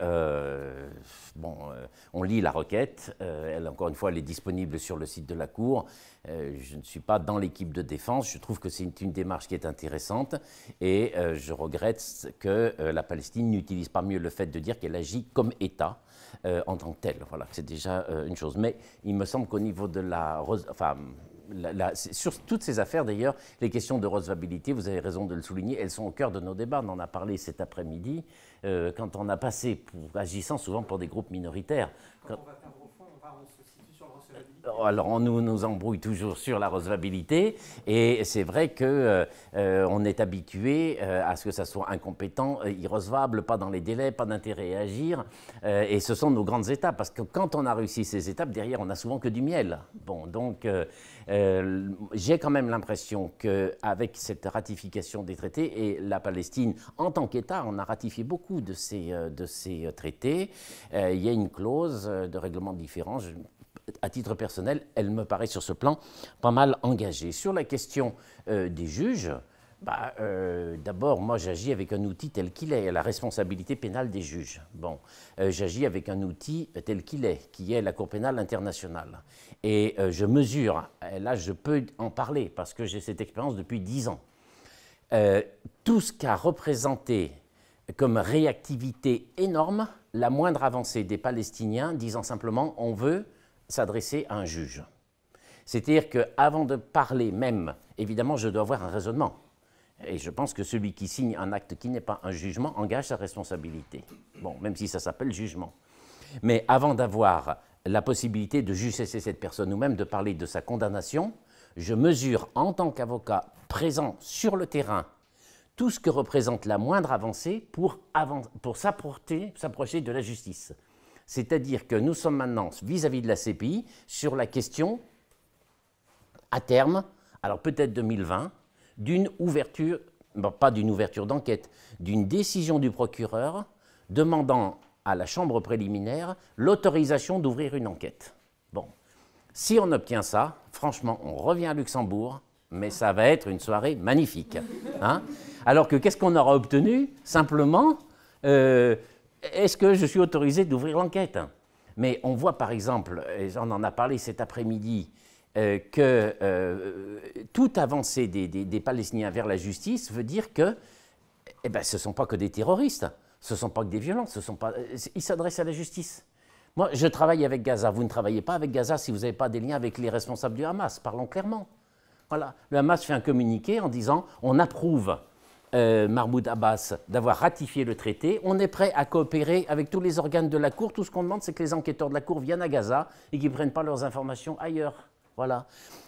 on lit la requête. Elle, encore une fois, elle est disponible sur le site de la Cour. Je ne suis pas dans l'équipe de défense. Je trouve que c'est une démarche qui est intéressante. Et je regrette que la Palestine n'utilise pas mieux le fait de dire qu'elle agit comme État en tant que tel. Voilà, c'est déjà une chose. Mais il me semble qu'au niveau de sur toutes ces affaires, d'ailleurs, les questions de recevabilité, vous avez raison de le souligner, elles sont au cœur de nos débats. On en a parlé cet après-midi, quand on a passé, agissant souvent pour des groupes minoritaires. Quand on va faire au fond, on se situe sur la recevabilité. alors on nous embrouille toujours sur la recevabilité, et c'est vrai que on est habitué à ce que ça soit incompétent, irrecevable, pas dans les délais, pas d'intérêt à agir, et ce sont nos grandes étapes, parce que quand on a réussi ces étapes, derrière on a souvent que du miel. Bon, donc j'ai quand même l'impression qu'avec cette ratification des traités, et la Palestine en tant qu'État, on a ratifié beaucoup de ces traités, il y a une clause de règlement de différends. À titre personnel, elle me paraît sur ce plan pas mal engagée. Sur la question des juges, d'abord, moi j'agis avec un outil tel qu'il est, la responsabilité pénale des juges. Bon, j'agis avec un outil tel qu'il est, qui est la Cour pénale internationale. Et je mesure, et là je peux en parler parce que j'ai cette expérience depuis 10 ans, tout ce qu'a représenté comme réactivité énorme, la moindre avancée des Palestiniens disant simplement on veut s'adresser à un juge. C'est-à-dire qu'avant de parler même, évidemment, je dois avoir un raisonnement. Et je pense que celui qui signe un acte qui n'est pas un jugement engage sa responsabilité. Bon, même si ça s'appelle jugement. Mais avant d'avoir la possibilité de juger cette personne ou même de parler de sa condamnation, je mesure en tant qu'avocat présent sur le terrain tout ce que représente la moindre avancée pour s'approcher de la justice. C'est-à-dire que nous sommes maintenant, vis-à-vis de la CPI, sur la question, à terme, alors peut-être 2020, d'une ouverture, pas d'une ouverture d'enquête, d'une décision du procureur demandant à la chambre préliminaire l'autorisation d'ouvrir une enquête. Bon, si on obtient ça, franchement, on revient à Luxembourg, mais ça va être une soirée magnifique. Hein? Alors que qu'est-ce qu'on aura obtenu? Simplement, est-ce que je suis autorisé d'ouvrir l'enquête? Mais on voit par exemple, et on en a parlé cet après-midi, que toute avancée des Palestiniens vers la justice veut dire que ce ne sont pas que des terroristes, ce ne sont pas que des violences, ils s'adressent à la justice. Moi, je travaille avec Gaza. Vous ne travaillez pas avec Gaza si vous n'avez pas des liens avec les responsables du Hamas, parlons clairement. Voilà. Le Hamas fait un communiqué en disant on approuve Mahmoud Abbas d'avoir ratifié le traité, on est prêt à coopérer avec tous les organes de la Cour. Tout ce qu'on demande, c'est que les enquêteurs de la Cour viennent à Gaza et qu'ils ne prennent pas leurs informations ailleurs. Voilà.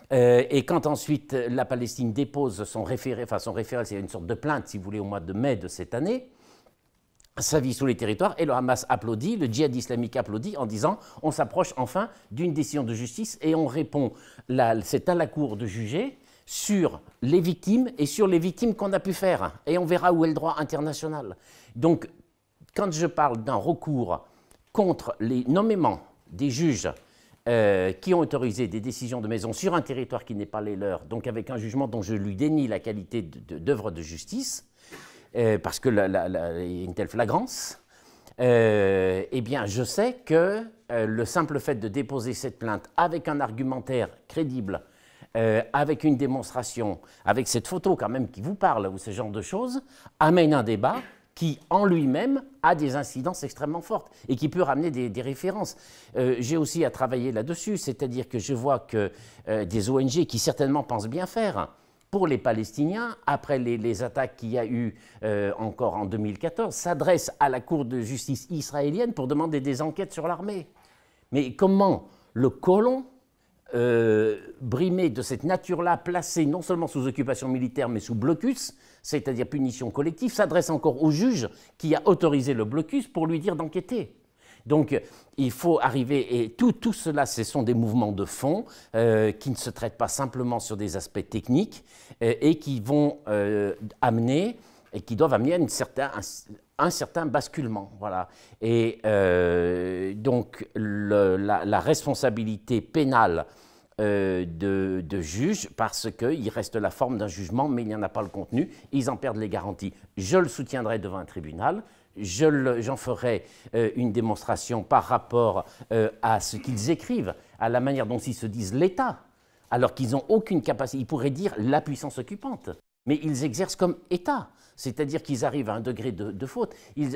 Et quand ensuite la Palestine dépose son référé, c'est une sorte de plainte, si vous voulez, au mois de mai de cette année, ça vit sous les territoires, et le Hamas applaudit, le djihad islamique applaudit en disant on s'approche enfin d'une décision de justice et on répond, c'est à la Cour de juger sur les victimes et sur les victimes qu'on a pu faire. Et on verra où est le droit international. Donc, quand je parle d'un recours contre les nomméments des juges qui ont autorisé des décisions de maison sur un territoire qui n'est pas les leurs, donc avec un jugement dont je lui dénie la qualité d'œuvre de justice, parce que y a une telle flagrance, eh bien, je sais que le simple fait de déposer cette plainte avec un argumentaire crédible, avec une démonstration, avec cette photo quand même qui vous parle, ou ce genre de choses, amène un débat qui, en lui-même, a des incidences extrêmement fortes et qui peut ramener des références. J'ai aussi à travailler là-dessus, c'est-à-dire que je vois que des ONG qui certainement pensent bien faire pour les Palestiniens, après les attaques qu'il y a eu encore en 2014, s'adressent à la Cour de justice israélienne pour demander des enquêtes sur l'armée. Mais comment le colon brimé de cette nature-là, placé non seulement sous occupation militaire, mais sous blocus, c'est-à-dire punition collective, s'adresse encore au juge qui a autorisé le blocus pour lui dire d'enquêter. Donc, il faut arriver, et tout cela, ce sont des mouvements de fond qui ne se traitent pas simplement sur des aspects techniques et qui vont amener, et qui doivent amener un certain basculement. Voilà. Et donc, la responsabilité pénale de juge, parce qu'il reste la forme d'un jugement, mais il n'y en a pas le contenu, ils en perdent les garanties. Je le soutiendrai devant un tribunal, j'en ferai une démonstration par rapport à ce qu'ils écrivent, à la manière dont ils se disent l'État, alors qu'ils n'ont aucune capacité, ils pourraient dire la puissance occupante, mais ils exercent comme État. C'est-à-dire qu'ils arrivent à un degré de faute.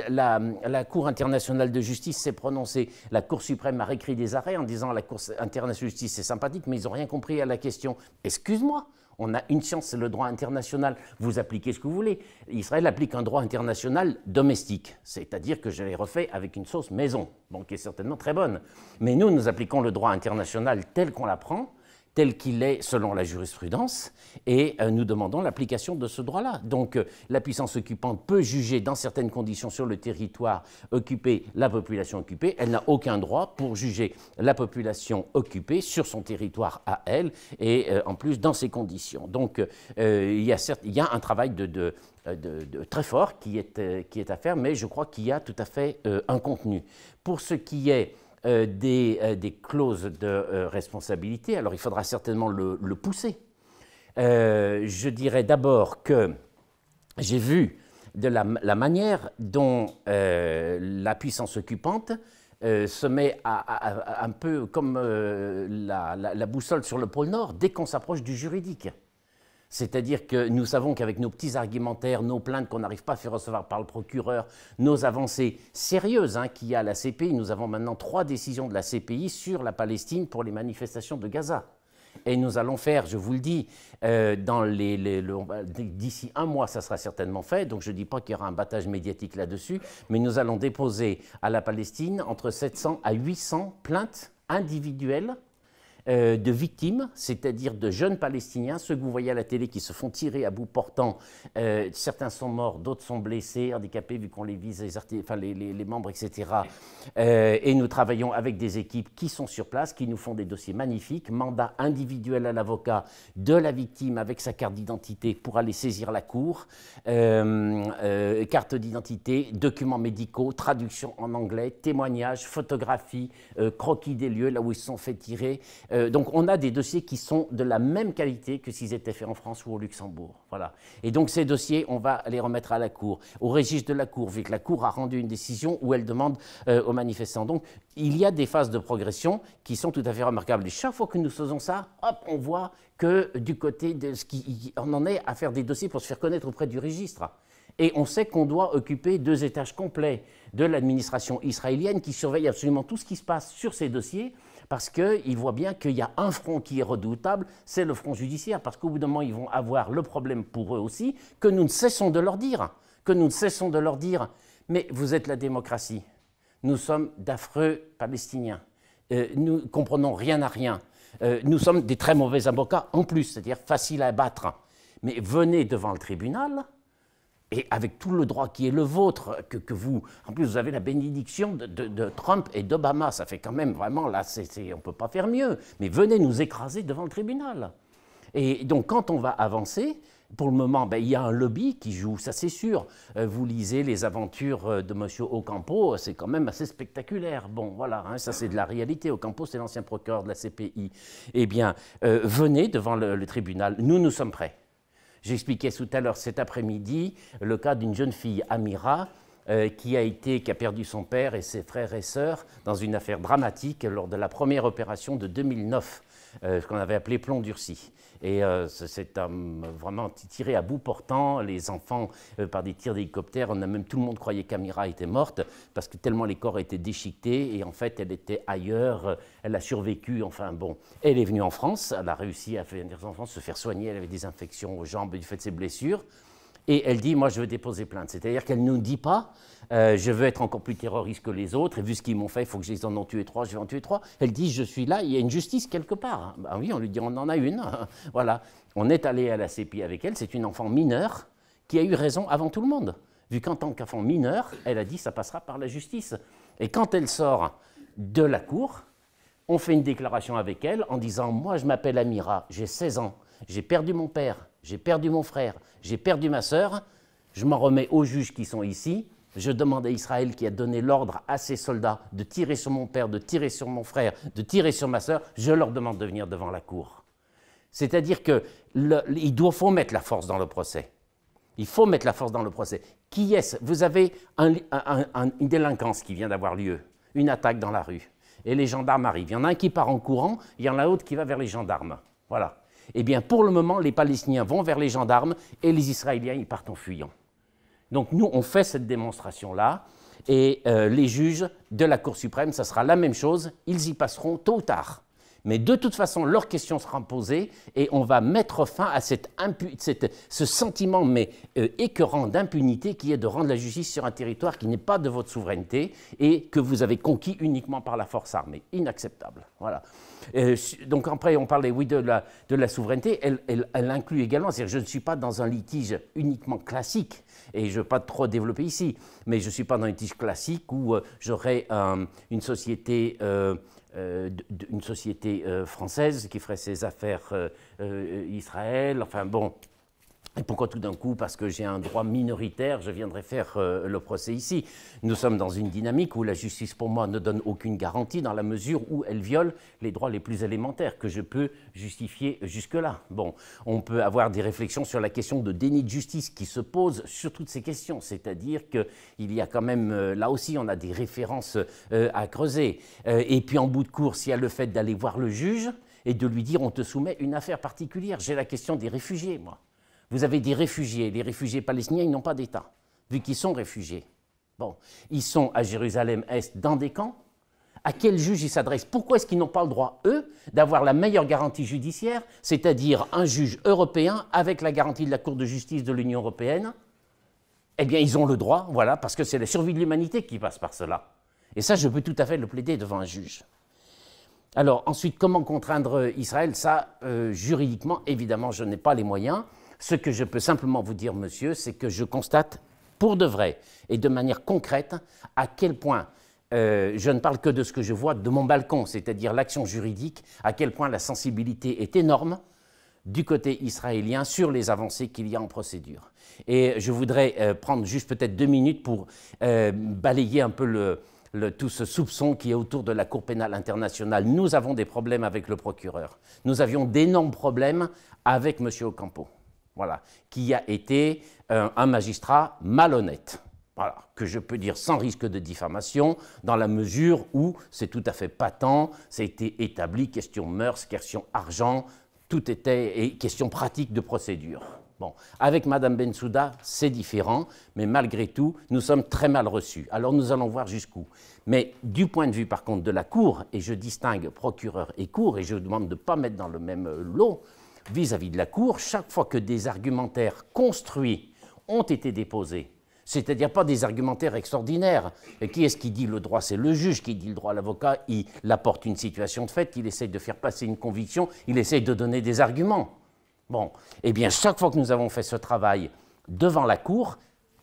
La Cour internationale de justice s'est prononcée, la Cour suprême a réécrit des arrêts en disant la Cour internationale de justice c'est sympathique, mais ils n'ont rien compris à la question. Excuse-moi, On a une science, c'est le droit international. Vous appliquez ce que vous voulez. Israël applique un droit international domestique, c'est-à-dire que je l'ai refait avec une sauce maison, bon, qui est certainement très bonne. Mais nous, nous appliquons le droit international tel qu'on l'apprend, tel qu'il est selon la jurisprudence, et nous demandons l'application de ce droit-là. Donc la puissance occupante peut juger dans certaines conditions sur le territoire occupé la population occupée. Elle n'a aucun droit pour juger la population occupée sur son territoire à elle, et en plus dans ces conditions. Donc il y a un travail de très fort qui est à faire, mais je crois qu'il y a tout à fait un contenu. Pour ce qui est des clauses de responsabilité, alors il faudra certainement le pousser. Je dirais d'abord que j'ai vu de la manière dont la puissance occupante se met un peu comme la boussole sur le pôle Nord dès qu'on s'approche du juridique. C'est-à-dire que nous savons qu'avec nos petits argumentaires, nos plaintes qu'on n'arrive pas à faire recevoir par le procureur, nos avancées sérieuses qu'il y a à la CPI, nous avons maintenant 3 décisions de la CPI sur la Palestine pour les manifestations de Gaza. Et nous allons faire, je vous le dis, d'ici un mois, ça sera certainement fait, donc je ne dis pas qu'il y aura un battage médiatique là-dessus, mais nous allons déposer à la Palestine entre 700 à 800 plaintes individuelles de victimes, c'est-à-dire de jeunes Palestiniens, ceux que vous voyez à la télé qui se font tirer à bout portant. Certains sont morts, d'autres sont blessés, handicapés, vu qu'on les vise, les membres, etc. Et nous travaillons avec des équipes qui sont sur place, qui nous font des dossiers magnifiques, mandat individuel à l'avocat de la victime avec sa carte d'identité pour aller saisir la cour, carte d'identité, documents médicaux, traduction en anglais, témoignages, photographies, croquis des lieux, là où ils se sont fait tirer. Donc on a des dossiers qui sont de la même qualité que s'ils étaient faits en France ou au Luxembourg. Voilà. Et donc ces dossiers, on va les remettre à la Cour, au registre de la Cour, vu que la Cour a rendu une décision où elle demande aux manifestants. Donc il y a des phases de progression qui sont tout à fait remarquables. Et chaque fois que nous faisons ça, hop, on voit que du côté de ce qui on en est à faire des dossiers pour se faire connaître auprès du registre. Et on sait qu'on doit occuper 2 étages complets de l'administration israélienne qui surveille absolument tout ce qui se passe sur ces dossiers, parce qu'ils voient bien qu'il y a un front qui est redoutable, c'est le front judiciaire, parce qu'au bout d'un moment, ils vont avoir le problème pour eux aussi, que nous ne cessons de leur dire, mais vous êtes la démocratie, nous sommes d'affreux Palestiniens, nous ne comprenons rien à rien, nous sommes des très mauvais avocats en plus, c'est-à-dire faciles à abattre, mais venez devant le tribunal. Et avec tout le droit qui est le vôtre, que vous... En plus, vous avez la bénédiction de Trump et d'Obama. Ça fait quand même vraiment... Là, on ne peut pas faire mieux. Mais venez nous écraser devant le tribunal. Et donc, quand on va avancer, pour le moment, il y a un lobby qui joue, ça c'est sûr. Vous lisez les aventures de M. Ocampo, c'est quand même assez spectaculaire. Bon, voilà, ça c'est de la réalité. Ocampo, c'est l'ancien procureur de la CPI. Eh bien, venez devant le tribunal. Nous sommes prêts. J'expliquais tout à l'heure cet après-midi le cas d'une jeune fille, Amira, qui a perdu son père et ses frères et sœurs dans une affaire dramatique lors de la première opération de 2009, ce qu'on avait appelé plomb durci. Et c'est vraiment tiré à bout portant, les enfants par des tirs d'hélicoptère. Tout le monde croyait qu'Amira était morte parce que tellement les corps étaient déchiquetés et en fait elle était ailleurs, elle a survécu, enfin bon. Elle est venue en France, elle a réussi à venir en France, se faire soigner, elle avait des infections aux jambes du fait de ses blessures. Et elle dit, moi je veux déposer plainte. C'est-à-dire qu'elle ne nous dit pas, je veux être encore plus terroriste que les autres, et vu ce qu'ils m'ont fait, il faut que je les en tué 3, je vais en tuer 3. Elle dit, je suis là, il y a une justice quelque part. Ben oui, on lui dit, on en a une. Voilà. On est allé à la CPI avec elle, c'est une enfant mineure qui a eu raison avant tout le monde. Vu qu'en tant qu'enfant mineur, elle a dit, ça passera par la justice. Et quand elle sort de la cour, on fait une déclaration avec elle en disant, moi je m'appelle Amira, j'ai 16 ans, j'ai perdu mon père, j'ai perdu mon frère, j'ai perdu ma sœur, je m'en remets aux juges qui sont ici, je demande à Israël qui a donné l'ordre à ses soldats de tirer sur mon père, de tirer sur mon frère, de tirer sur ma sœur, je leur demande de venir devant la cour. C'est-à-dire qu'il faut mettre la force dans le procès. Il faut mettre la force dans le procès. Qui est-ce? Vous avez une délinquance qui vient d'avoir lieu, une attaque dans la rue, et les gendarmes arrivent. Il y en a un qui part en courant, il y en a l'autre qui va vers les gendarmes. Voilà. Eh bien, pour le moment, les Palestiniens vont vers les gendarmes et les Israéliens, ils partent en fuyant. Donc, nous, on fait cette démonstration-là et les juges de la Cour suprême, ça sera la même chose, ils y passeront tôt ou tard. Mais de toute façon, leur question sera posée et on va mettre fin à ce sentiment écœurant d'impunité qui est de rendre la justice sur un territoire qui n'est pas de votre souveraineté et que vous avez conquis uniquement par la force armée. Inacceptable. Voilà. Donc après, on parlait, oui, de la souveraineté. Elle inclut également, c'est-à-dire je ne suis pas dans un litige uniquement classique, et je ne vais pas trop développer ici, mais je ne suis pas dans un litige classique où j'aurais une société française qui ferait ses affaires Israël, enfin bon. Et pourquoi tout d'un coup, parce que j'ai un droit minoritaire, je viendrai faire le procès ici? Nous sommes dans une dynamique où la justice, pour moi, ne donne aucune garantie dans la mesure où elle viole les droits les plus élémentaires que je peux justifier jusque-là. Bon, on peut avoir des réflexions sur la question de déni de justice qui se pose sur toutes ces questions, c'est-à-dire qu'il y a quand même, là aussi, on a des références à creuser. Et puis en bout de course, il y a le fait d'aller voir le juge et de lui dire on te soumet une affaire particulière. J'ai la question des réfugiés, moi. Vous avez des réfugiés. Les réfugiés palestiniens, ils n'ont pas d'État, vu qu'ils sont réfugiés. Bon, ils sont à Jérusalem-Est dans des camps. À quel juge ils s'adressent? Pourquoi est-ce qu'ils n'ont pas le droit, eux, d'avoir la meilleure garantie judiciaire, c'est-à-dire un juge européen avec la garantie de la Cour de justice de l'Union européenne? Eh bien, ils ont le droit, voilà, parce que c'est la survie de l'humanité qui passe par cela. Et ça, je peux tout à fait le plaider devant un juge. Alors, ensuite, comment contraindre Israël? Ça, juridiquement, évidemment, je n'ai pas les moyens. Ce que je peux simplement vous dire, monsieur, c'est que je constate pour de vrai et de manière concrète à quel point, je ne parle que de ce que je vois de mon balcon, c'est-à-dire l'action juridique, à quel point la sensibilité est énorme du côté israélien sur les avancées qu'il y a en procédure. Et je voudrais prendre juste peut-être 2 minutes pour balayer un peu tout ce soupçon qui est autour de la Cour pénale internationale. Nous avons des problèmes avec le procureur. Nous avions d'énormes problèmes avec M. Ocampo. Voilà, qui a été un magistrat malhonnête, voilà, que je peux dire sans risque de diffamation, dans la mesure où c'est tout à fait patent, ça a été établi, question mœurs, question argent, tout était et question pratique de procédure. Bon, avec Mme Bensouda, c'est différent, mais malgré tout, nous sommes très mal reçus. Alors nous allons voir jusqu'où. Mais du point de vue, par contre, de la Cour, et je distingue procureur et Cour, et je demande de ne pas mettre dans le même lot, vis-à-vis de la Cour, chaque fois que des argumentaires construits ont été déposés, c'est-à-dire pas des argumentaires extraordinaires. Et qui est-ce qui dit le droit? C'est le juge qui dit le droit à l'avocat, il apporte une situation de fait, il essaye de faire passer une conviction, il essaye de donner des arguments. Bon, eh bien, chaque fois que nous avons fait ce travail devant la Cour,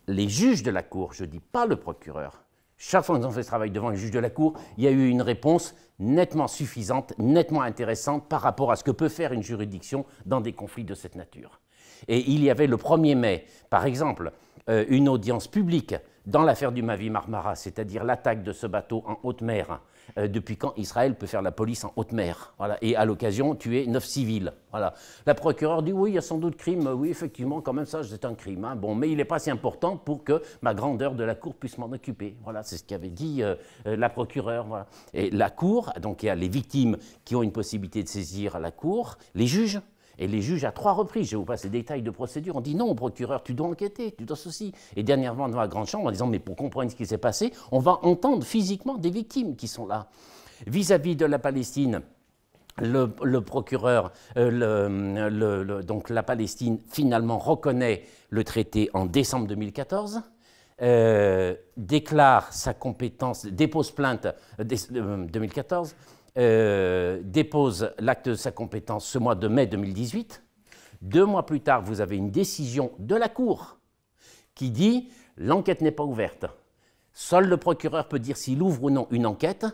les juges de la Cour, je ne dis pas le procureur, chaque fois que nous avons fait ce travail devant les juges de la Cour, il y a eu une réponse nettement suffisante, nettement intéressante par rapport à ce que peut faire une juridiction dans des conflits de cette nature. Et il y avait le 1er mai, par exemple, une audience publique dans l'affaire du Mavi Marmara, c'est-à-dire l'attaque de ce bateau en haute mer. Depuis quand Israël peut faire la police en haute mer, voilà, et à l'occasion tuer 9 civils. Voilà. La procureure dit oui, il y a sans doute crime, oui, effectivement, quand même ça c'est un crime. Hein. Bon, mais il n'est pas si important pour que ma grandeur de la Cour puisse m'en occuper. Voilà, c'est ce qu'avait dit la procureure. Voilà. Et la Cour, donc il y a les victimes qui ont une possibilité de saisir la Cour, les juges. Et les juges, à 3 reprises, je vous passe les détails de procédure, on dit non, procureur, tu dois enquêter, tu dois ceci. Et dernièrement, dans la grande chambre, en disant, mais pour comprendre ce qui s'est passé, on va entendre physiquement des victimes qui sont là. Vis-à-vis de la Palestine, le procureur, donc la Palestine, finalement reconnaît le traité en décembre 2014, déclare sa compétence, dépose plainte 2014, dépose l'acte de sa compétence ce mois de mai 2018. 2 mois plus tard, vous avez une décision de la Cour qui dit « l'enquête n'est pas ouverte ». Seul le procureur peut dire s'il ouvre ou non une enquête,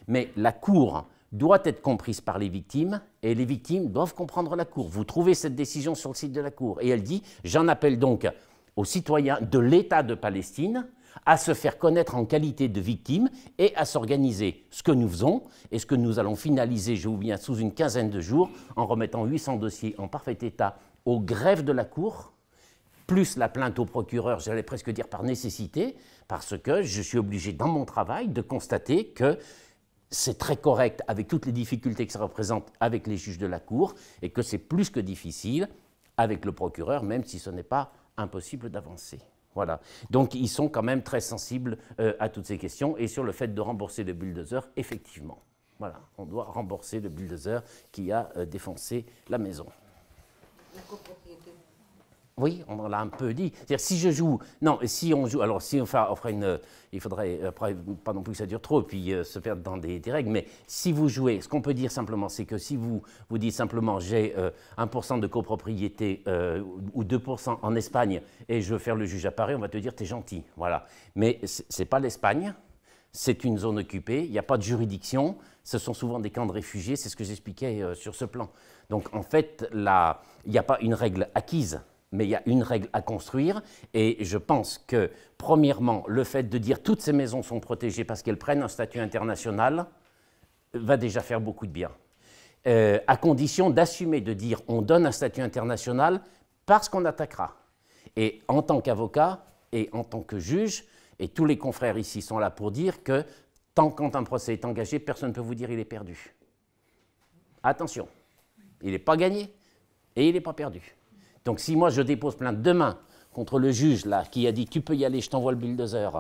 mais la Cour doit être comprise par les victimes et les victimes doivent comprendre la Cour. Vous trouvez cette décision sur le site de la Cour et elle dit « j'en appelle donc aux citoyens de l'État de Palestine » à se faire connaître en qualité de victime et à s'organiser. Ce que nous faisons et ce que nous allons finaliser, je vous viens, sous une quinzaine de jours, en remettant 800 dossiers en parfait état au greffe de la Cour, plus la plainte au procureur, j'allais presque dire par nécessité, parce que je suis obligé dans mon travail de constater que c'est très correct avec toutes les difficultés que ça représente avec les juges de la Cour et que c'est plus que difficile avec le procureur, même si ce n'est pas impossible d'avancer. Voilà. Donc, ils sont quand même très sensibles à toutes ces questions et sur le fait de rembourser le bulldozer, effectivement. Voilà, on doit rembourser le bulldozer qui a défoncé la maison. La copropriété. Oui, on l'a un peu dit. C'est-à-dire, si je joue... Non, si on joue... Alors, si on fera une... Il faudrait pas non plus que ça dure trop et puis se perdre dans des règles, mais si vous jouez, ce qu'on peut dire simplement, c'est que si vous dites simplement j'ai 1% de copropriété ou 2% en Espagne et je veux faire le juge à Paris, on va te dire t'es gentil. Voilà. Mais c'est pas l'Espagne, c'est une zone occupée, il n'y a pas de juridiction, ce sont souvent des camps de réfugiés, c'est ce que j'expliquais sur ce plan. Donc, en fait, il n'y a pas une règle acquise, mais il y a une règle à construire, et je pense que, premièrement, le fait de dire toutes ces maisons sont protégées parce qu'elles prennent un statut international va déjà faire beaucoup de bien. À condition d'assumer, de dire on donne un statut international parce qu'on attaquera. Et en tant qu'avocat et en tant que juge, et tous les confrères ici sont là pour dire que tant qu'un procès est engagé, personne ne peut vous dire il est perdu. Attention, il n'est pas gagné et il n'est pas perdu. Donc si moi je dépose plainte demain contre le juge là, qui a dit tu peux y aller, je t'envoie le bulldozer,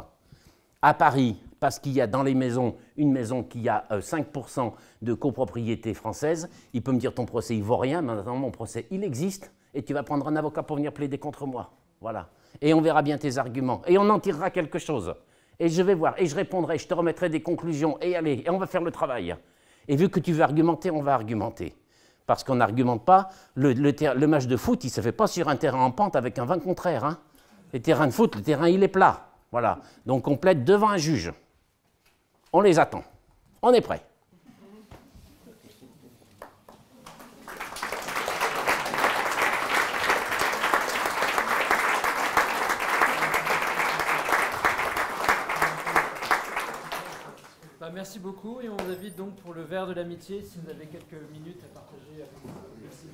à Paris, parce qu'il y a dans les maisons une maison qui a 5% de copropriété française, il peut me dire ton procès il vaut rien, mais maintenant mon procès il existe et tu vas prendre un avocat pour venir plaider contre moi. Voilà. Et on verra bien tes arguments et on en tirera quelque chose. Et je vais voir et je répondrai, je te remettrai des conclusions et allez, et on va faire le travail. Et vu que tu veux argumenter, on va argumenter. Parce qu'on n'argumente pas, le match de foot, il ne se fait pas sur un terrain en pente avec un vent contraire. Hein. Les terrains de foot, le terrain, il est plat. Voilà. Donc on plaide devant un juge. On les attend. On est prêt. Merci beaucoup et on vous invite donc pour le verre de l'amitié si vous avez quelques minutes à partager avec nous. Merci.